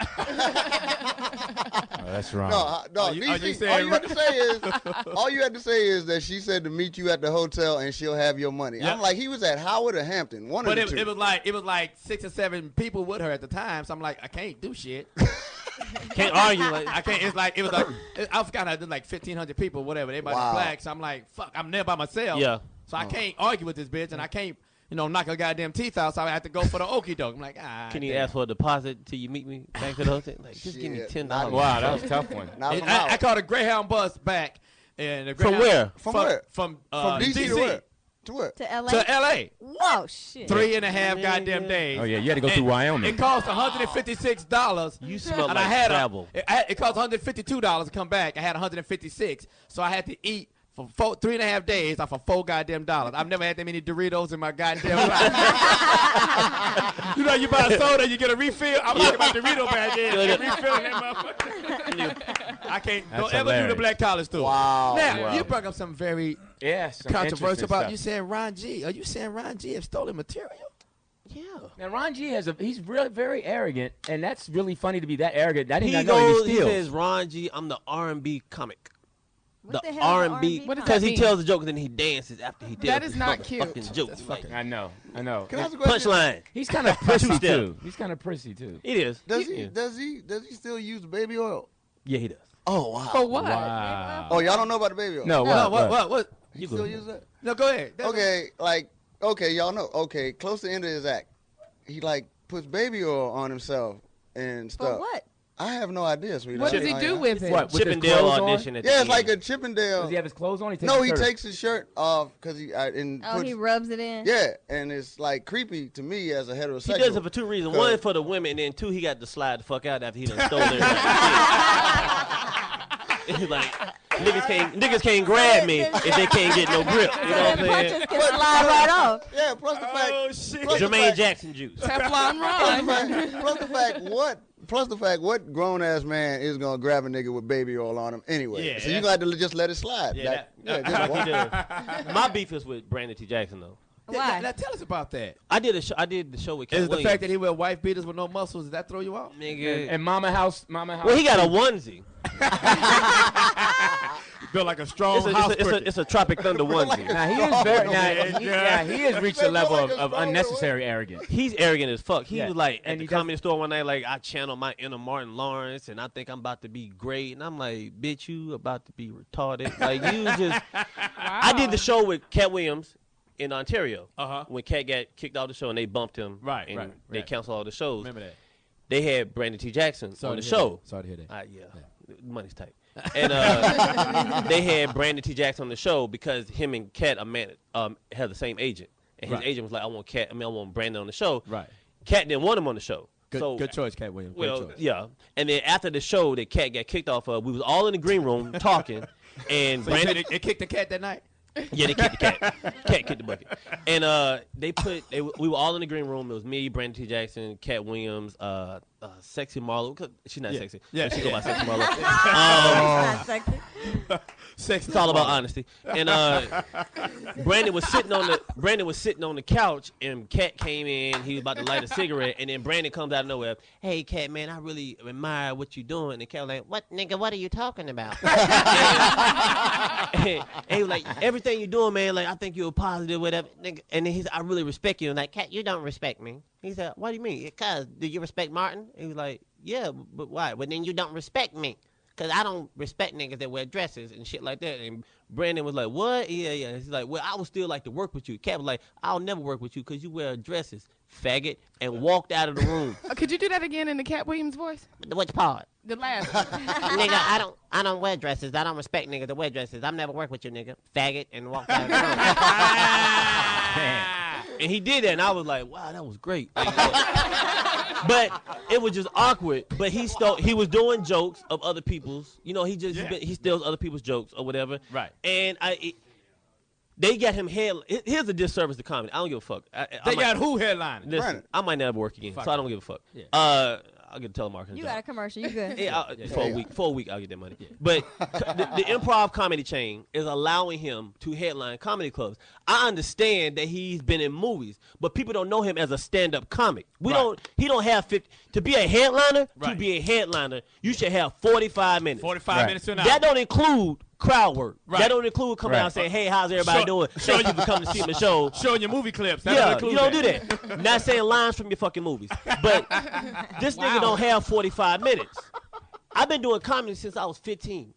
That's wrong. No, Are you DC, saying all you had to say is that she said to meet you at the hotel and she'll have your money. Yeah. I'm like, he was at Howard or Hampton, one But of the two. it was like 6 or 7 people with her at the time. So I'm like, I can't do shit. Can't argue. Like, I can't. It was like I forgot I did like 1,500 people, whatever. Everybody Wow. black. So I'm like, fuck. I'm there by myself. Yeah. So I can't argue with this bitch, and I can't, knock her goddamn teeth out. So I have to go for the okie doke. I'm like, can you damn. ask for a deposit till you meet me back to the hotel? Like, just give me Shit, $10. not- Wow, that was a tough one. Not And from I Howard. caught a Greyhound bus back, and the From Greyhound, where? From where? From DC to where? To where? To LA. To L.A. Oh shit. 3.5 goddamn days. Oh yeah, you had to go through Wyoming. It cost $156. You smell and like I had travel. It cost $152 to come back. I had $156, so I had to eat for 3.5 days off of $4 goddamn dollars. I've never had that many Doritos in my goddamn life. You buy a soda, you get a refill. I'm talking about Dorito bag there. Refilling that motherfucker. I can't. That's Don't ever do hilarious. the black college store. Wow. Now Wow. you brought up something very Some controversial interesting about stuff. you saying Ron G. Are you saying Ron G have stolen material? Yeah. Now Ron G he's really very arrogant, and that's really funny to be that arrogant. I did He not know goes, he he steals. says, Ron G, I'm the R&B comic. What The the hell is R&B, R&B What does because that he mean? tells the joke and then he dances after he tells That is the not cute. motherfucking joke. Like, I know. Can I ask a question? punchline. He's kind of prissy Two-step. too. He's kind of prissy too. It is. Does Yeah. he still use baby oil? Yeah, he does. Oh wow. For what? Wow. Oh, y'all don't know about the baby oil? No, What? You still use that? No, go ahead. Okay, y'all know. Okay, close to the end of his act, he puts baby oil on himself and stuff. For what? I have no idea, sweetheart. What does he do with it? What? With his Chippendale clothes on? audition at the Yeah, it's end. like a Chippendale. Does he have his clothes on? He takes No, his he shirt. takes his shirt off because he He rubs it in. Yeah, and it's like creepy to me as a heterosexual. He does it for two reasons. One, for the women, and then two, he got to slide the fuck out after he done stole their He's like, niggas can't grab me if they can't get no grip. You know what I'm Punches saying? can slide right off. Yeah, plus the fact. Oh shit. Plus the Jermaine fact- Jackson juice. Teflon Ron. Plus the fact, what grown ass man is gonna grab a nigga with baby oil on him anyway? Yeah, so you got to just let it slide. Yeah, Just walk. He does. My beef is with Brandon T. Jackson though. Why? Now tell us about that. I did the show with Cat Is the Williams. fact that he wear wife beaters with no muscles, does that throw you off? Nigga. And Mama House. Well, he got a onesie. You feel like a strong house It's a Tropic Thunder onesie. Now he is very. He has reached a level of unnecessary arrogance. He's arrogant as fuck. He Yeah. was like And at the he comedy store one night, like, I channel my inner Martin Lawrence, and I think I'm about to be great. And I'm like, bitch, you about to be retarded. Like, you just. I did the show with Cat Williams in Ontario. When Cat got kicked out of the show and they bumped him. Right, and right, they right. canceled all the shows. Remember that. They had Brandon T. Jackson Sorry on the to hear show. that. Sorry to hear that. Yeah. Money's tight. And they had Brandon T. Jackson on the show because him and Cat had the same agent. And his Right. agent was like, I want Brandon on the show. Right. Cat didn't want him on the show. Good choice, Cat Williams. Good Well, choice. yeah. And then after the show that Cat got kicked off of, we was all in the green room talking. And So you Brandon, said it kicked the cat that night? yeah, they kicked the cat. Cat kicked the bucket. And we were all in the green room. It was me, Brandon T. Jackson, Cat Williams, Sexy Marlo. 'Cause she's not sexy. Yeah. She go by Sexy Marlo. Not sexy. Sexy. It's all about honesty. And Brandon was sitting on the couch, and Cat came in. He was about to light a cigarette, and then Brandon comes out of nowhere. Hey, Cat, man, I really admire what you're doing. And Cat was like, "What, nigga? What are you talking about?" and he was like, "Everything you're doing, man. Like, I think you're positive, whatever, nigga." And then he said, "I really respect you." And like, "Cat, you don't respect me." He said, "What do you mean? Cause do you respect Martin?" And he was like, "Yeah, but why? Well, then you don't respect me." because I don't respect niggas that wear dresses and shit like that. And Brandon was like, what? Yeah. He's like, well, I would still like to work with you. Cat was like, I'll never work with you because you wear dresses, faggot, and walked out of the room. Could you do that again in the Cat Williams voice? Which part? The last one. Nigga, I don't wear dresses. I don't respect niggas that wear dresses. I've never worked with you, nigga. Faggot, and walked out of the room. And he did that, and I was like, wow, that was great. But it was just awkward. But he was doing jokes of other people's. You know, he steals other people's jokes or whatever. Right. And they got him headline. Here's a disservice to comedy. I don't give a fuck. They got who headlining? Listen, I might never work again, so I don't give a fuck. Yeah. I'll get a telemarketing You job. got a commercial. You good? For a week, I'll get that money. Yeah. But the improv comedy chain is allowing him to headline comedy clubs. I understand that he's been in movies, but people don't know him as a stand-up comic. He don't have 50 to be a headliner. Right. To be a headliner, you should have 45 minutes. 45 minutes to an hour. That don't include crowd work. Right. That don't include coming out and saying, hey, how's everybody doing? Thank you for coming to see my show. Showing your movie clips. That You don't do that. Not saying lines from your fucking movies. But this nigga don't have 45 minutes. I've been doing comedy since I was 15.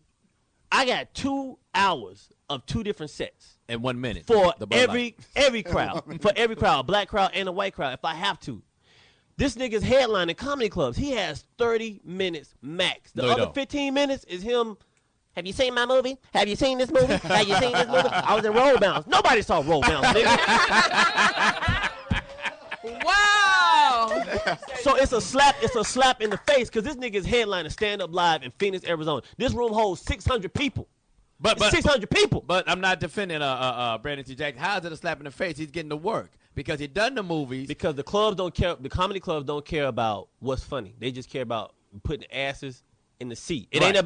I got 2 hours of 2 different sets. In 1 minute. For every crowd. For every crowd, a black crowd and a white crowd, if I have to. This nigga's headlining comedy clubs. He has 30 minutes max. The other 15 minutes is him. Have you seen my movie? Have you seen this movie? Have you seen this movie? I was in Roll Bounce. Nobody saw Roll Bounce, nigga. Wow. So it's a slap in the face because this nigga's headlining Stand Up Live in Phoenix, Arizona. This room holds 600 people. But 600 people. But I'm not defending Brandon T. Jackson. How is it a slap in the face? He's getting to work because he done the movies. Because the clubs don't care. The comedy clubs don't care about what's funny. They just care about putting asses in the seat. It ain't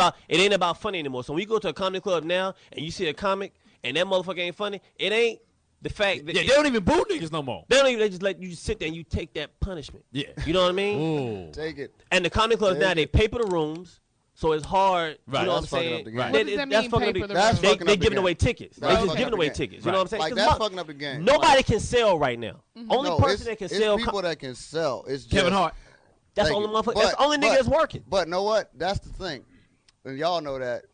about funny anymore. So when you go to a comedy club now and you see a comic and that motherfucker ain't funny, it ain't the fact that they don't even boo niggas no more. They just let you just sit there and you take that punishment. Yeah. You know what I mean? Ooh. Take it. And the comedy clubs now, they paper the rooms. So it's hard, right. You know That's what I'm saying? Right. What does that mean, paper the rooms? They giving away tickets. They just giving away tickets. You know what I'm saying? Like, that's fucking up the game. Nobody can sell right now. Only person that can sell. It's people that can sell. It's just, Kevin Hart. That's the only motherfucker. That's the only nigga that's working. But know what? That's the thing. And y'all know that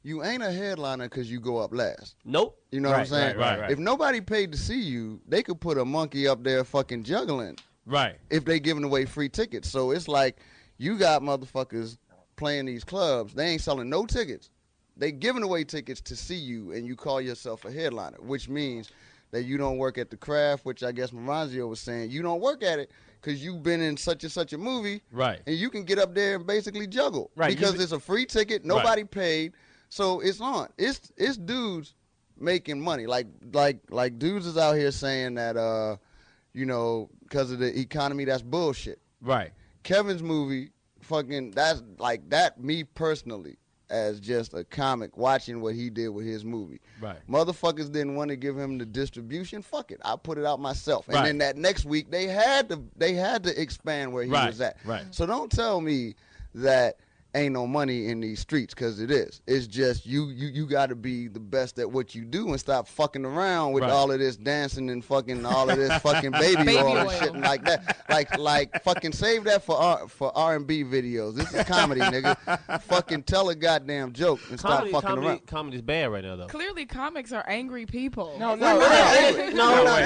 you ain't a headliner because you go up last. Nope. You know what I'm saying? Right. If nobody paid to see you, they could put a monkey up there fucking juggling. Right. If they giving away free tickets. So it's like you got motherfuckers playing these clubs. They ain't selling no tickets. They giving away tickets to see you, and you call yourself a headliner, which means that you don't work at the craft, which I guess Maronzio was saying. You don't work at it because you've been in such and such a movie. Right. And you can get up there and basically juggle. Right. Because it's a free ticket. Nobody paid. So it's on. It's dudes making money. Like dudes is out here saying that, because of the economy, that's bullshit. Right. Kevin's movie, fucking, that's like that, me personally, as just a comic watching what he did with his movie. Right. Motherfuckers didn't want to give him the distribution. Fuck it. I put it out myself. And Right. then that next week they had to expand where he was at. Right. So don't tell me that ain't no money in these streets, because it is. It's just you got to be the best at what you do and stop fucking around with Right. all of this dancing and fucking all of this fucking baby oil and shit and like that. Like fucking save that for R&B videos. This is comedy, nigga. Fucking tell a goddamn joke and stop fucking around. Comedy's bad right now, though. Clearly, comics are angry people. We're not angry. No, we're not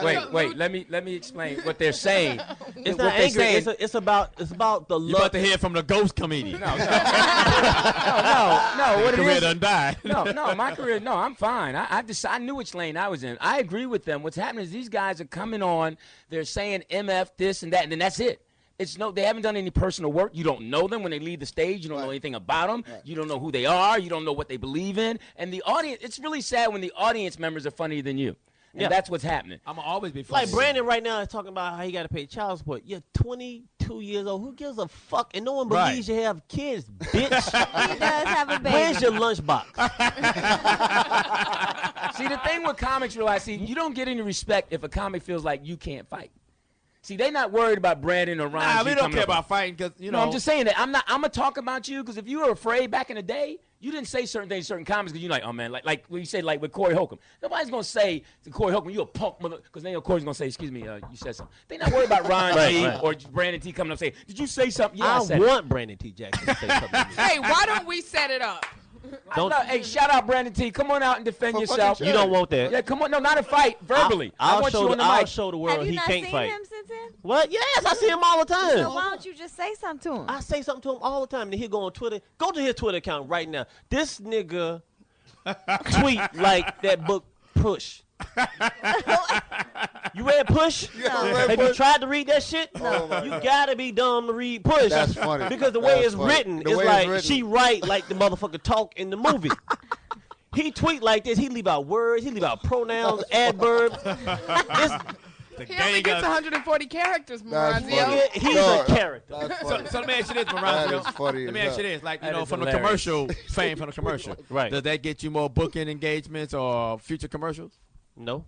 angry. Wait. Let me explain what they're saying. It's what not they're angry. saying. It's about the You about to hear from the ghost comedian. No. What Career it is? done died. No, my career. No, I'm fine. I knew which lane I was in. I agree with them. What's happening is these guys are coming on. They're saying MF this and that, and then that's it. They haven't done any personal work. You don't know them when they leave the stage. You don't know anything about them. Right. You don't know who they are. You don't know what they believe in. And the audience, it's really sad when the audience members are funnier than you. And that's what's happening. I'm going to always be funny. Like Brandon right now is talking about how he got to pay child support. You're 22 years old. Who gives a fuck? And no one believes you have kids, bitch. He does have a baby. Where's your lunchbox? See, the thing with comics, you don't get any respect if a comic feels like you can't fight. See, they not worried about Brandon or Ron. Nah, G we don't coming care up. about fighting because you know. No, I'm just saying that I'm gonna talk about you because if you were afraid back in the day, you didn't say certain things, certain comments because you're like, oh man, like when you said like with Corey Holcomb, nobody's gonna say to Corey Holcomb, you a punk mother, because they know Corey's gonna say, excuse me, you said something. They not worried about Ron G or Brandon T coming up saying, did you say something? Yeah, I want Brandon T. Jackson to say something. Hey, why don't we set it up? Hey, shout out Brandon T. Come on out and defend yourself. You don't want that. Yeah, come on. No, not a fight. Verbally. I'll want show you on the mic. I'll show the world Have you he not can't seen fight. him since then? What? Yes, I see him all the time. So why don't you just say something to him? I say something to him all the time. Then he'll go on Twitter. Go to his Twitter account right now. This nigga tweet like that book Push. You read Push? Yeah, Have you tried to read that shit? No. You gotta be dumb to read Push. That's funny. Because the way it's written, The it's way like it's written. she write like the motherfucker talk in the movie. He tweet like this. He leave out words. He leave out pronouns, adverbs. He only gets 140 characters, That's Maronzio. funny. He's a character. So let me ask you this, That Maronzio. is funny Let me as ask you hell. this, like That is from the hilarious. commercial fame from the commercial. Right. Does that get you more booking engagements or future commercials? No.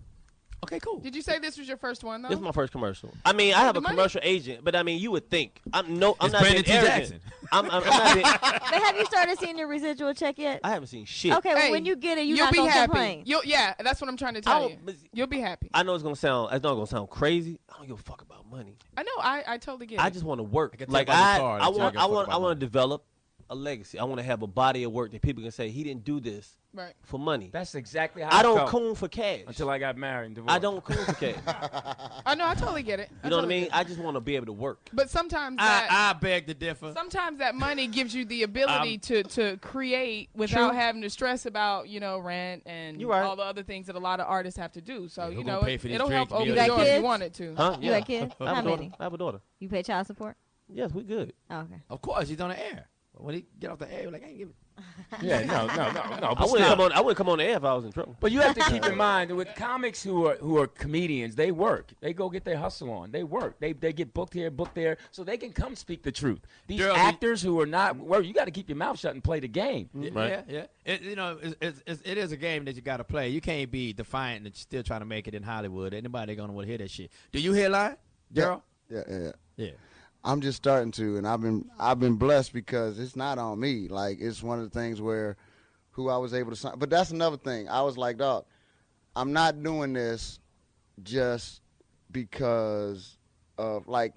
Okay, cool. Did you say this was your first one, though? This is my first commercial. I mean, I have The a money? commercial agent, but I mean, you would think I'm not It's being Brandon T. arrogant. Jackson. I'm not being, But have you started seeing your residual check yet? I haven't seen shit. Okay, well, Hey, when you get it, you're you'll not be gonna happy. complain. Yeah, that's what I'm trying to tell you. You'll be happy. I know it's gonna sound crazy. I don't give a fuck about money. I know. I totally get it. I just want to work. can tell Like by the car that you don't give a fuck I about want money. to develop a legacy. I want to have a body of work that people can say he didn't do this Right. for money. That's exactly how I don't felt coon for cash. until I got married and divorced. I don't coon for cash. I know. I totally get it. You know what I mean? I just want to be able to work. But sometimes I beg to differ. sometimes that money gives you the ability to create without True. having to stress about rent and You're right. all the other things that a lot of artists have to do. So who you gonna know pay for these it'll help drinks, open meals? the You got door if you kids? want it to. Huh? You Yeah. got kids? I have How a daughter. many? I have a daughter. You pay child support? Yes, we good. Oh, okay. Of course, he's on the air. When he get off the air, like I ain't giving. Yeah, no. I But wouldn't come on the air if I was in trouble. But you have to keep in mind that with comics who are comedians, they work. They go get their hustle on. They work. They get booked here, booked there, so they can come speak the truth. These Gerald, actors who are not work, you got to keep your mouth shut and play the game. Right. Yeah. It is a game that you got to play. You can't be defiant and still trying to make it in Hollywood. Anybody gonna want to hear that shit? Do you hear lie, Daryl? Yeah. I'm just starting to, and I've been blessed because it's not on me. Like, it's one of the things where who I was able to sign. But that's another thing. I was like, dog, I'm not doing this just because of, like,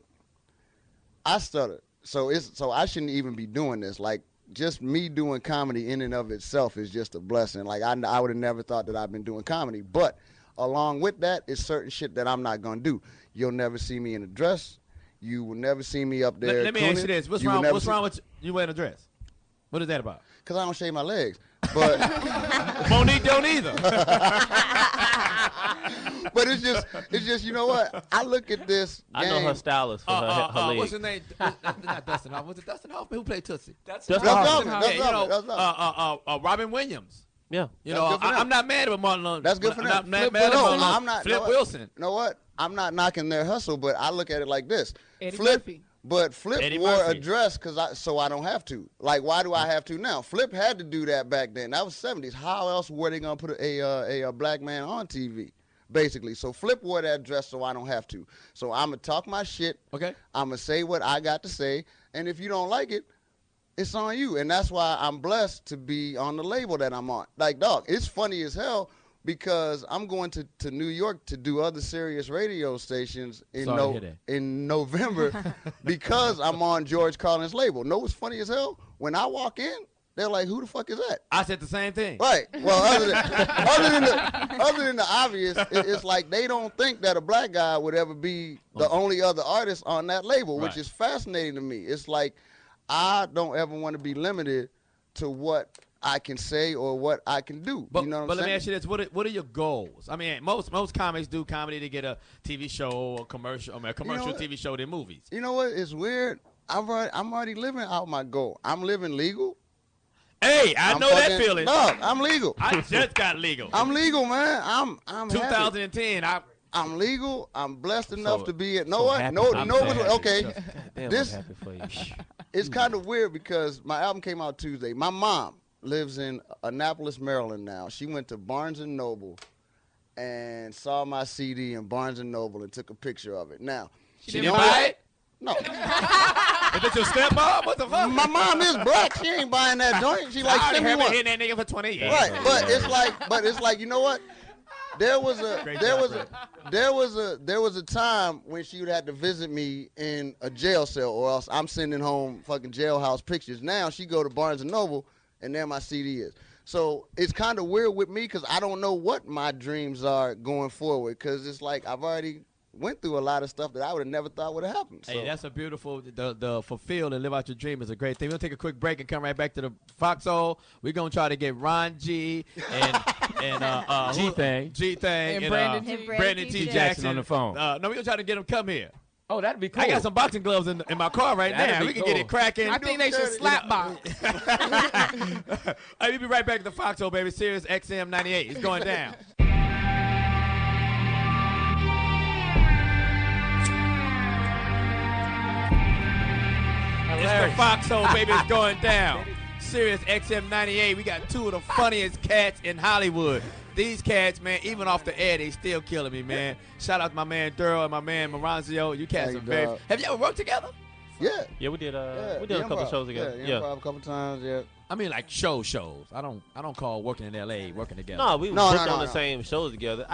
I stutter. So I shouldn't even be doing this. Like, just me doing comedy in and of itself is just a blessing. Like, I would have never thought that I've been doing comedy. But along with that is certain shit that I'm not going to do. You'll never see me in a dress. You will never see me up there. Let me ask you this: What's wrong with you wearing a dress? What is that about? Because I don't shave my legs. But Monique don't either. But it's just you know what? I look at this game. I know her stylist for her legs. What's his name? Not Dustin Hoffman. Was it Dustin Hoffman who played Tootsie? Dustin Hoffman. Robin Williams. Yeah. You know, I'm not mad at Marlon. That's good for them. I'm not mad at Marlon. I'm not. Flip Wilson. You know what? I'm not knocking their hustle, but I look at it like this. Eddie Flip, Murphy. but Flip Eddie wore Murphy. a dress so I don't have to. Like, why do I have to now? Flip had to do that back then. That was 70s. How else were they gonna put a black man on TV? Basically, so Flip wore that dress so I don't have to. So I'm gonna talk my shit. Okay. I'm gonna say what I got to say, and if you don't like it, it's on you. And that's why I'm blessed to be on the label that I'm on. Like, dog, it's funny as hell because I'm going to New York to do other Sirius radio stations in November because I'm on George Carlin's label. Know what's funny as hell? When I walk in, they're like, "Who the fuck is that?" I said the same thing. Right. Well, other than the obvious, it's like they don't think that a black guy would ever be the only other artist on that label, which Right. is fascinating to me. It's like I don't ever want to be limited to what I can say or what I can do. But, you know what but I'm let me saying? ask you this: What are your goals? I mean, most comics do comedy to get a TV show or commercial. I mean, a commercial what? TV show than movies. You know what? It's weird. I'm already living out my goal. I'm living legal. Hey, I know that feeling. Dog, I'm legal. I just got legal. I'm legal, man. I'm happy. 2010. I'm legal. I'm blessed enough to be it. happy Okay. Damn, This I'm happy for you. it's kind of weird because my album came out Tuesday. My mom lives in Annapolis, Maryland now. She went to Barnes and Noble and saw my CD in Barnes and Noble and took a picture of it. Now, She didn't buy it? No. Is it your stepmom? What the fuck? My mom is black. She ain't buying that joint. She like, send me one. Hitting that nigga for 20 years. Right, but it's like, you know what? There was a time when she would have to visit me in a jail cell, or else I'm sending home fucking jailhouse pictures. Now she go to Barnes and Noble, and there my CD is. So it's kind of weird with me because I don't know what my dreams are going forward. Because it's like I've already went through a lot of stuff that I would have never thought would have happened. So. Hey, that's a beautiful, the fulfill and live out your dream is a great thing. We'll take a quick break and come right back to the Foxxhole. We're going to try to get Ron G and G-Thing and Brandon T. Jackson on the phone. No, we're going to try to get him come here. Oh, that'd be cool. I got some boxing gloves in my car right now. We can get it cracking. I think they should slap box. We'll be right back to the Foxxhole, baby. Sirius XM 98. It's going down. It's the Foxxhole, baby. It's going down. Sirius XM 98. We got two of the funniest cats in Hollywood. These cats, man, even off the air, they still killing me, man. Shout out to my man Daryl and my man Maronzio. You cats are very. Have you ever worked together? Yeah. Yeah, we did. We did a couple shows together. Yeah, improv a couple times. Yeah. I mean, like shows. I don't call working in L.A. working together. No, we worked on the same shows together.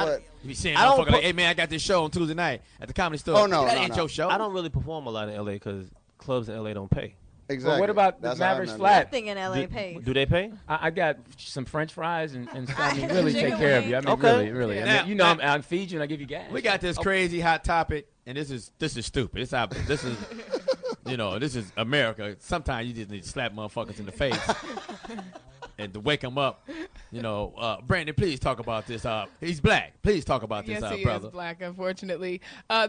You be saying, motherfucker, like, hey man, I got this show on Tuesday night at the Comedy Store. Oh no, that ain't your show. I don't really perform a lot in L.A. because clubs in L.A. don't pay. Exactly. Well, what about the Mavericks Flat? Nothing in LA pays. Do they pay? I got some French fries and I mean, really take care of you. I mean, Okay. really. Yeah. I mean, you know, I feed you and I give you gas. We got this crazy hot topic, and this is stupid. This is this is America. Sometimes you just need to slap motherfuckers in the face and to wake them up. Brandon, please talk about this. He's black. Please talk about this, yes, he brother. is black, unfortunately.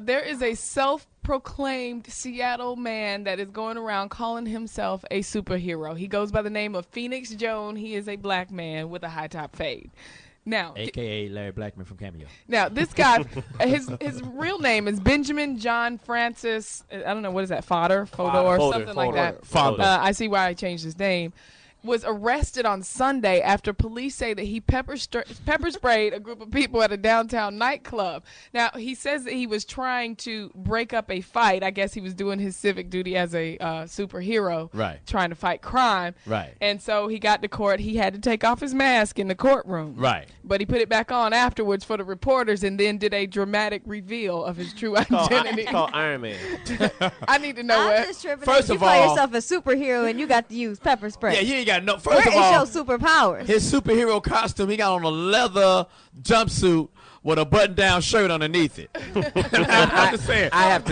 There is a self-proclaimed Seattle man that is going around calling himself a superhero. He goes by the name of Phoenix Joan. He is a black man with a high top fade. Now, AKA Larry Blackman from Cameo. Now, this guy, his real name is Benjamin John Francis. I don't know, what is that, Fodor or something like that. Fodor. I see why I changed his name. Was arrested on Sunday after police say that he pepper sprayed a group of people at a downtown nightclub. Now, he says that he was trying to break up a fight. I guess he was doing his civic duty as a superhero, right? Trying to fight crime, right? And so he got to court. He had to take off his mask in the courtroom, right? But he put it back on afterwards for the reporters, and then did a dramatic reveal of his true identity. It's called Iron Man. I need to know what. First of all, you call yourself a superhero and you got to use pepper spray. Yeah, you ain't got no. Where First of all, is your superpowers? His superhero costume, he got on a leather jumpsuit with a button-down shirt underneath it. I'm just saying. I have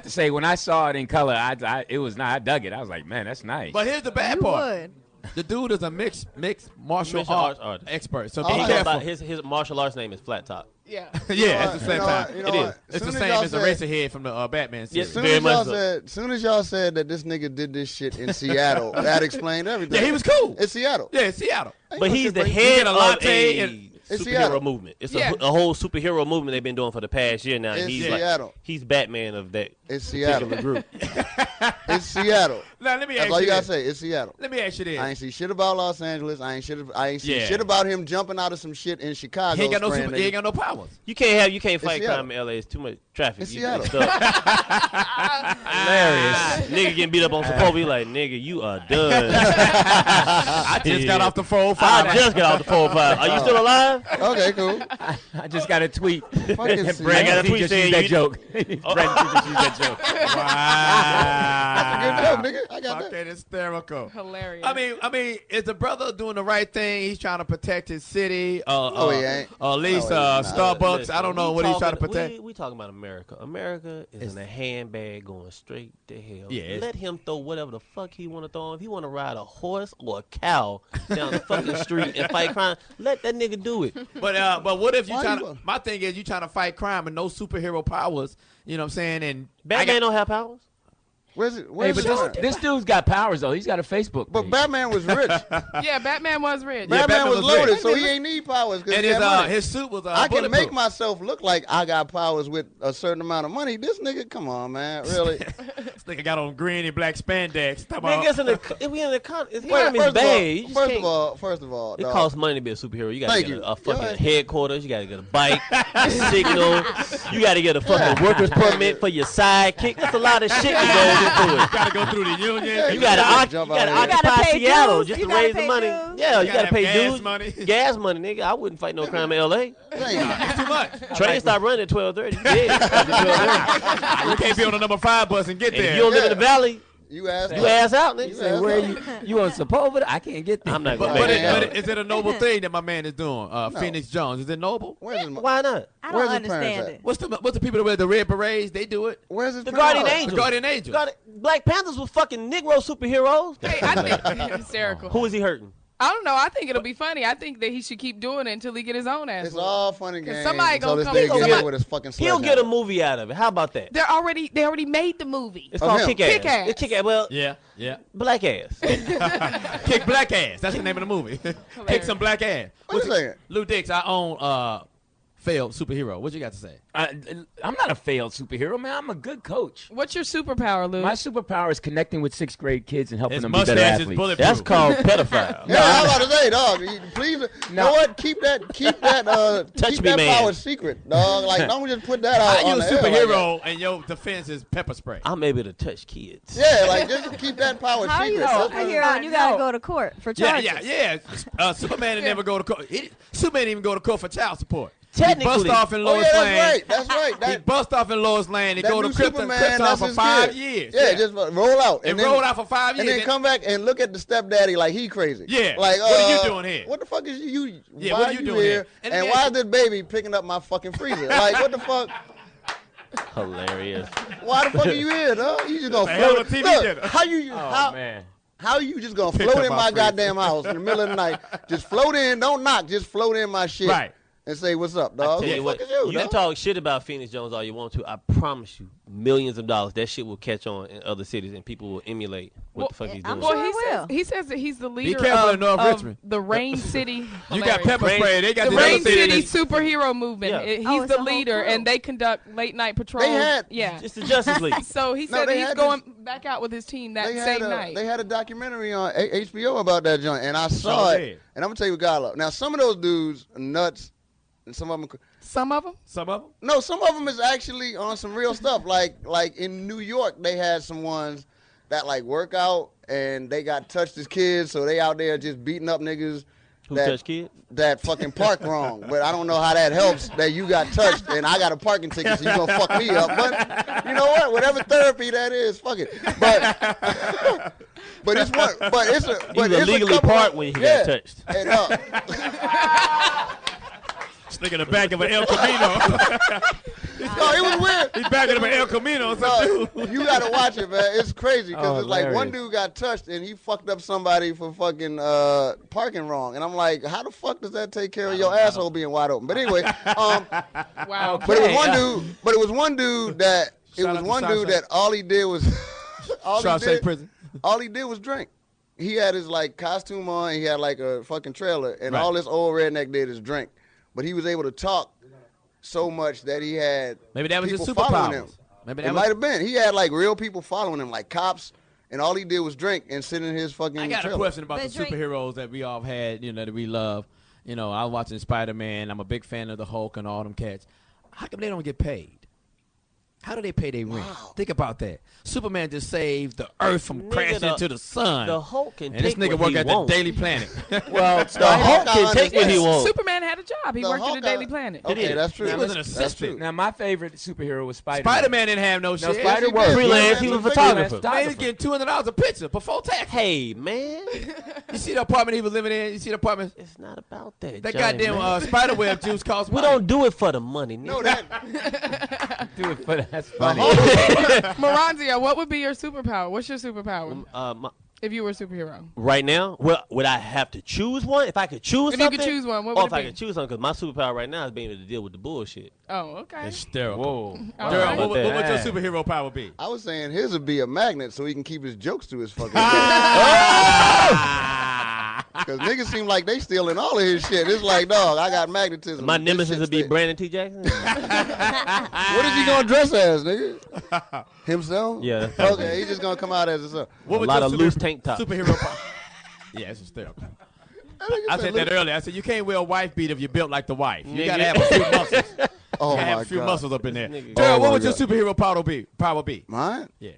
to say, when I saw it in color, I dug it. I was like, man, that's nice. But here's the bad part. The dude is a mixed martial arts expert. So be careful. His martial arts name is Flat Top. Yeah. Yeah, at the same time. It is. It's the same as the Eraserhead from the Batman series. As soon as y'all said that this nigga did this shit in Seattle, that explained everything. Yeah, he was cool. It's Seattle. Yeah, it's Seattle. But he's the head of a superhero Seattle. movement. It's a whole superhero movement they've been doing for the past year now. It's He's Seattle. He's Batman of that It's Seattle. particular group. It's Seattle. Now, let me That's ask all you you gotta this. say. It's Seattle. Let me ask you this. I ain't see shit about Los Angeles. I ain't see shit about him jumping out of some shit in Chicago. He ain't got no powers. You can't fight Seattle. crime in LA. It's too much traffic. It's Seattle. Hilarious. Nigga getting beat up on some pole. Be like, nigga, you are done. I just got off the 405. I just got off the 405. Are you still alive? Okay, cool. I just got a tweet. I got a tweet saying that joke. Brandon just used that joke. Wow. That's a good joke, nigga. I got that. Fucking hysterical. Hilarious. I mean, is the brother doing the right thing? He's trying to protect his city. He ain't. At least No, he's not. Starbucks. Listen, I don't know what he's trying to protect. We talking about America. America is in a handbag going straight to hell. Yeah, Let him throw whatever the fuck he want to throw. If he want to ride a horse or a cow down the fucking street and fight crime, let that nigga do it. But what if you trying to? My thing is you trying to fight crime and no superhero powers. You know what I'm saying? And Batman don't have powers. Where's it? Hey, but this dude's got powers though. He's got a Facebook. But Batman was rich. Yeah, Batman was rich. Batman was loaded, rich. so he ain't need powers. And his suit was I can bulletproof. make myself look like I got powers with a certain amount of money. This nigga, come on, man, really? This nigga got on green and black spandex. If we in the economy's bad. First of all, it costs money to be a superhero. You gotta get a fucking headquarters. You gotta get a bike, a signal. You gotta get a fucking worker's permit for your sidekick. That's a lot of shit that goes into it. You gotta go through the union. You gotta occupy Seattle just to raise the money. Yeah, you gotta pay gas dues. money. Gas money, nigga. I wouldn't fight no crime in L.A. It's too much. Train stop running at 12:30. You dead. You can't be on the number 5 bus and get there. If you don't live in the valley, you ass out, nigga. Say, where you on Sepulveda? I can't get there. I'm not But is it a noble thing that my man is doing? Phoenix Jones, is it noble? Why not? I don't understand it. What's the people that wear the red berets? They do it. Where's his The Guardian Angels. The Guardian Angels. Black Panthers were fucking Negro superheroes. Hey, I think hysterical. Who is he hurting? I don't know. I think it'll be funny. I think that he should keep doing it until he get his own ass. It's all fun and games. Somebody until gonna this come. nigga get with his fucking He'll get a movie out of it. How about that? They already made the movie. It's called Kick Ass. Kick Ass. It's Kick Ass. Well, yeah. Black ass. Kick black ass. That's the name of the movie. Kick some black ass. Wait a second. Lou Dix, I own failed superhero. What you got to say? I'm not a failed superhero, man. I'm a good coach. What's your superpower, Lou? My superpower is connecting with 6th grade kids and helping His them be better mustache is athletes. bulletproof. That's called pedophile. Yeah, I was about to say, dog. Please, you know what? Keep that Touch me, man. power secret, dog. Like, don't just put that out. How you on a the air superhero like and your defense is pepper spray? I'm able to touch kids. yeah, like just keep that power How are you secret. a superhero and you gotta go to court for charges? Yeah. Superman didn't never go to court. Superman didn't even go to court for child support. Technically. He bust off in Lois Lane. That's right. He bust off in Lois Lane and That go to new Krypton Superman, for that's 5 his kid. years. Yeah, just roll out. And rolled out for 5 years. And then come back and look at the stepdaddy like he crazy. Yeah. Like, what are you doing here? What the fuck is you? Yeah, why what are you doing here? And why is this baby picking up my fucking freezer? Like, what the fuck? Hilarious. Why the fuck are you here, dog? You just gonna hell float? of a TV Look, dinner. how you just gonna Pick float up in my my freezer. goddamn house in the middle of the night? Just float in, don't knock, just float in my shit. Right. And say, what's up, I dog? tell you What what, the fuck is you can dog? talk shit about Phoenix Jones all you want to. I promise you, millions of dollars. That shit will catch on in other cities, and people will emulate what the fuck he's doing. Well, he says that he's the leader careful of, in North of Richmond. the Rain City. You got pepper spray. They got the this Rain other City city. superhero movement. Yeah. He's it's the a whole leader, crew. and they conduct late night patrols. They had- yeah. It's the Justice League. So he No, said they he's had going back out with his team that same night. They had a documentary on HBO about that joint, and I saw Sure it. did. And I'm gonna tell you what God love. Now, some of those dudes are nuts, and some of them. Some of them? Some of them? No, some of them is actually on some real stuff. Like in New York, they had some ones that like work out and they got touched as kids, so they out there just beating up niggas. Who touched kids? That fucking park wrong. But I don't know how that helps that you got touched and I got a parking ticket, so you gonna fuck me up. But you know what? Whatever therapy that is, fuck it. But it's one. But it's a. But You it's illegally a couple parked of- when you yeah. got touched. And, Stick in the back of an El Camino. no, it was weird. He's backing up an El Camino or No, something. you gotta watch it, man. It's crazy because it's like one hilarious. dude got touched and he fucked up somebody for fucking parking wrong, and I'm like, how the fuck does that take care of your asshole being wide open? But anyway, Wow. but it was one dude. But it was one dude that Shout out to Shawshank. that all he did was Shawshank Prison. all he did was drink. He had his like costume on. He had like a fucking trailer, and Right. all this old redneck did is drink. But he was able to talk so much that he had Maybe that was his people following him. superpowers. Maybe It that might was. have been. He had like real people following him, like cops, and all he did was drink and sit in his fucking I got a trailer. question about But the drink- superheroes that we all had, that we love. I was watching Spider-Man. I'm a big fan of the Hulk and all them cats. How come they don't get paid? How do they pay their rent? Think about that. Superman just saved the Earth from Nigga, crashing into the sun. The Hulk can and this take nigga what work he at wants. the Daily Planet. Well, the Hulk can take what he wants. Superman had a job. He The worked Hulk at the Daily Planet. Okay, that's true. He was an That's assistant. true. Now, my favorite superhero was Spider-Man. Spider-Man didn't have no shit. Spider he was did. Freelance, he was a photographer. Man, he was getting $200 a picture before tax. Hey, man. You see the apartment he was living in? You see the apartment? It's not about that. That Johnny, goddamn man. spiderweb juice costs We money. don't do it for the money, nigga. No, that Do it for that's funny. Maronzio, what would be your superpower? What's your superpower? If you were a superhero. Right now, well, would I have to choose one? If I could choose If you something? could choose one, what would if it I be? could choose something, because my superpower right now is being able to deal with the bullshit. Oh, okay. Hysterical. Whoa. Daryl, what would your superhero power be? I was saying his would be a magnet so he can keep his jokes to his fucking Because niggas seem like they stealing all of his shit. It's like, dog, I got magnetism. My nemesis would be Brandon T. Jackson. What is he gonna dress as, nigga? Himself? Yeah. Okay, he's just gonna come out as himself. A lot of loose tank tops. Superhero power. Yeah, it's hysterical. I said that earlier. I said you can't wear a wife beat if you're built like the wife. You gotta have a few muscles. Oh you gotta have my a few God. muscles up in there. Nigga. Daryl, Oh what my would your God. superhero power be? Mine? Yeah.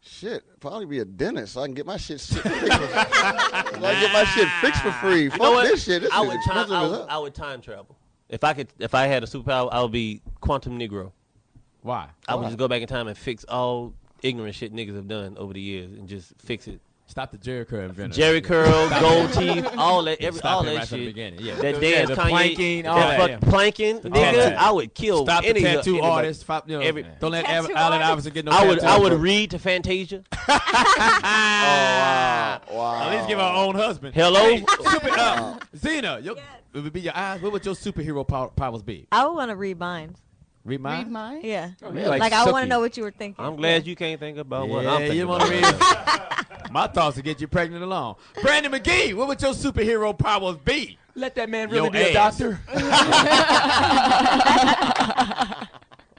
Shit, probably be a dentist so I can get my shit fixed. So I can get my shit fixed for free. You Fuck know what? this shit. This I shit would expensive as hell. I would time travel. If I had a superpower, I would be Quantum Negro. Why? I would just go back in time and fix all ignorant shit niggas have done over the years and just fix it. Stop the Jerry curl inventor. Jerry curl, Stop gold it. teeth, all that, Stop all it that right from the shit. beginning, yeah. That Yeah, dance the Kanye, planking, all that that, fuck planking, nigga. that. I would kill Stop the any tattoo anybody. artist. Don't let Allen Iverson get no I would tattoo. read to Fantasia. Wow. At least give her own husband. Hello? Hey, Zena, it would be your eyes. What would your superhero powers be? I would want to read minds. Read mine? Read mine? Yeah. Oh, like I want to know what you were thinking. I'm glad you can't think about what I'm Yeah, thinking you about. want to read. My thoughts to get you pregnant along. Brandi Magee, what would your superhero powers be? Let that man really Your be a ass. doctor.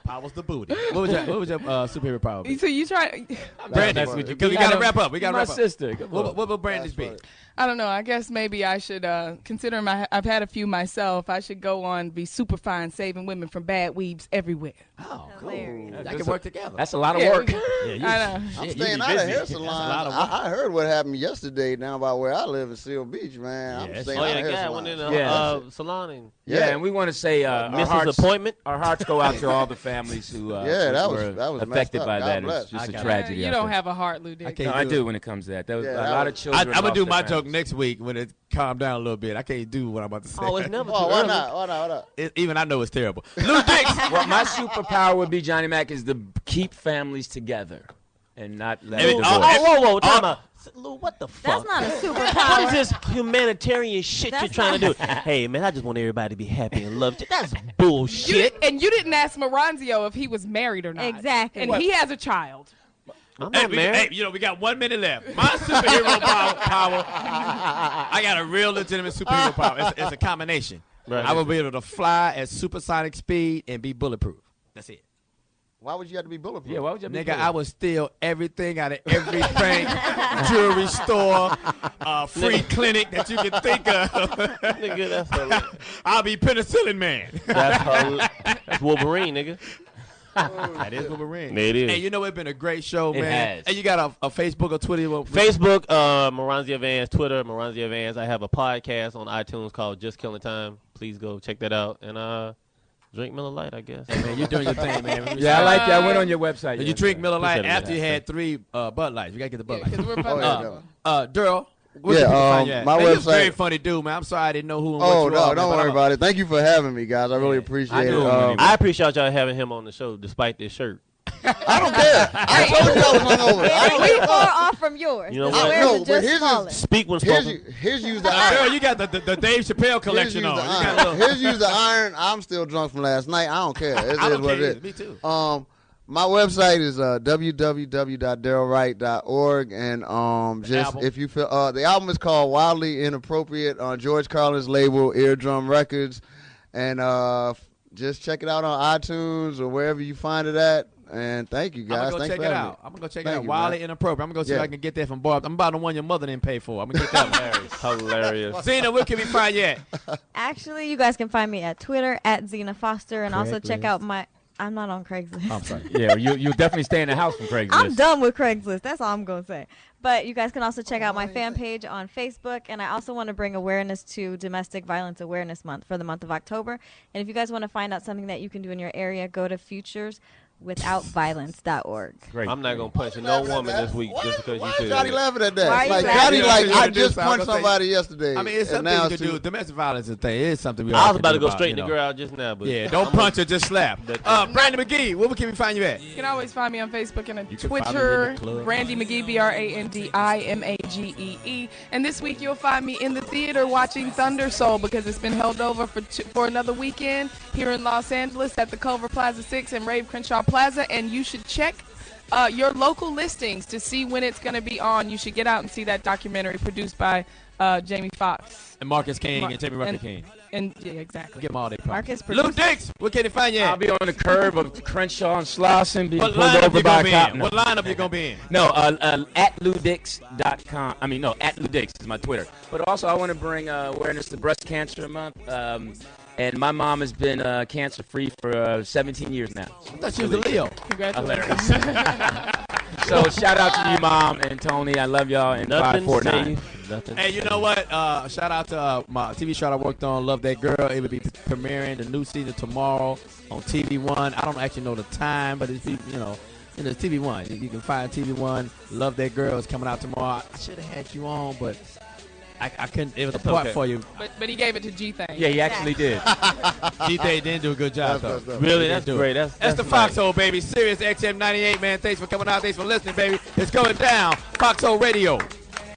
Powers the booty. What would your superhero power be? So you try. Brandon, because we got to wrap up. We got to My wrap up. sister. What will Brandon's be? I don't know. I guess maybe I should consider I've had a few myself. I should go on be super fine, saving women from bad weaves everywhere. Oh, cool. That can work together. That's a lot of Yeah, work. I know. I'm staying out of hair salons. I heard what happened yesterday down by where I live in Seal Beach, man. I'm staying out of hair guy went in salons. the salon and Yeah, and we want to say Mrs. Appointment. Our hearts go out to all the families who that were was affected messed by up. that. God It's bless. just a tragedy. You out don't there. have a heart, Lou Dick. No, I do when it comes to that. There was a that lot was- of children. I'm going to do lost my their joke parents. next week when it calmed down a little bit. I can't do what I'm about to say. Oh, it's never too Why early. not? Why not? Even I know it's terrible. Lou Dix. Well, my superpower would be Johnny Mack is to keep families together and not let them Oh, divorce. whoa, time out. Lou, what the fuck? That's not a What superpower. is this humanitarian shit you're That's trying to not- do? Hey, man, I just want everybody to be happy and loved. That's bullshit. And you didn't ask Maronzio if he was married or not. Exactly. And he has a child. I'm Hey, not married. we got 1 minute left. My superhero power. I got a real legitimate superhero power. It's a combination. Right. I will be able to fly at supersonic speed and be bulletproof. That's it. Why would you have to be bulletproof? Yeah, why would you be Nigga, I would steal everything out of every bank, jewelry store, free clinic that you can think of. Nigga, that's hilarious. I'll be penicillin man. That's Wolverine, nigga. That is Wolverine. It is. Hey, you know it's been a great show, It man. has. Hey, you got a Facebook or Twitter? Facebook, Maronzio Vance. Twitter, Maronzio Vance. I have a podcast on iTunes called Just Killing Time. Please go check that out. And drink Miller Lite, I guess. Hey, man, you're doing your thing, man. Yeah, I like that. I went on your website. You drink Miller Lite Appreciate it, after you man. had 3 Bud Lights. You got to get the Bud Because Lights. we're Daryl, where Yeah, can people find you at? my Man, you're a website- very funny dude, man. I'm sorry I didn't know who and what Oh, you no, are. don't worry about it. Thank you for having me, guys. I really appreciate it. I appreciate y'all having him on the show despite this shirt. I don't care. I told you I was hungover. I don't We give a far fuck. off from yours. You know The what? squares No, are but just his smaller. Speak when His, spoken. his use the iron. Daryl, you got the Dave Chappelle His collection use on. the You got a iron. little- His use the iron. I'm still drunk from last night. I don't care. It I is don't what care it either. is. Me too. My website is www.darylwright.org, and just album? if you feel the album is called Wildly Inappropriate on George Carlin's label Eardrum Records, and just check it out on iTunes or wherever you find it at. And thank you I'm guys. gonna go Thanks check for it having me. out. I'm gonna go check it Thank out. you, Wildly man. Inappropriate. I'm gonna go see if Yeah. I can get that from Bob. I'm about the one your mother didn't pay for. I'm gonna get that one. Hilarious. Zena, where can we find you at? Actually, you guys can find me at Twitter at Zena Foster, and also check Craigslist. out my. I'm not on Craigslist. I'm sorry. Yeah, you definitely stay in the house from Craigslist. I'm done with Craigslist. That's all I'm going to say. But you guys can also check out my fan page on Facebook. And I also want to bring awareness to Domestic Violence Awareness Month for the month of October. And if you guys want to find out something that you can do in your area, go to Futures withoutviolence.org. Great. I'm not gonna punch no woman this week just because you said Gotti that. laughing at that? Why you Like laughing? Gotti, like I do just something. punched somebody yesterday. I mean, it's and something now you can it's do. too- Domestic violence is a thing. It is something we all I was can about to do go straight you to know. girl out just now, but Yeah, don't punch her, just slap. Brandi McGee, where can we find you at? You can always find me on Facebook and on You can find me in Twitter, the club. Brandi McGee, BrandiMagee. And this week you'll find me in the theater watching Thunder Soul because it's been held over for another weekend here in Los Angeles at the Culver Plaza 6 and Rave Crenshaw Plaza. And you should check your local listings to see when it's going to be on. You should get out and see that documentary produced by Jamie Foxx. And Marcus King and Tammy Rucker King. And yeah, exactly. Give them all their props. Marcus Lou Dix, where can they find you at? I'll be on the curb of Crenshaw and Slauson, being What pulled lineup over you by gonna a be cop. in? No. What lineup you gonna be in? No, at LouDix.com. I mean, no, at LouDix is my Twitter. But also, I want to bring awareness to Breast Cancer Month. And my mom has been cancer-free for 17 years now. I thought she was a Leo. Congratulations. So shout out to you, Mom and Tony. I love y'all. And Nothing 549. Hey, you know what? Shout out to my TV show I worked on, Love That Girl. It will be premiering the new season tomorrow on TV One. I don't actually know the time, but it's it's TV One. You can find TV One. Love That Girl is coming out tomorrow. I should have had you on, but I couldn't. It was a part for you. But he gave it to G-Thing. Yeah, he actually did. G-Thing didn't do a good job, though. Really, that's great. That's the Foxxhole, baby. Sirius XM 98, man. Thanks for coming out. Thanks for listening, baby. It's going down. Foxxhole Radio.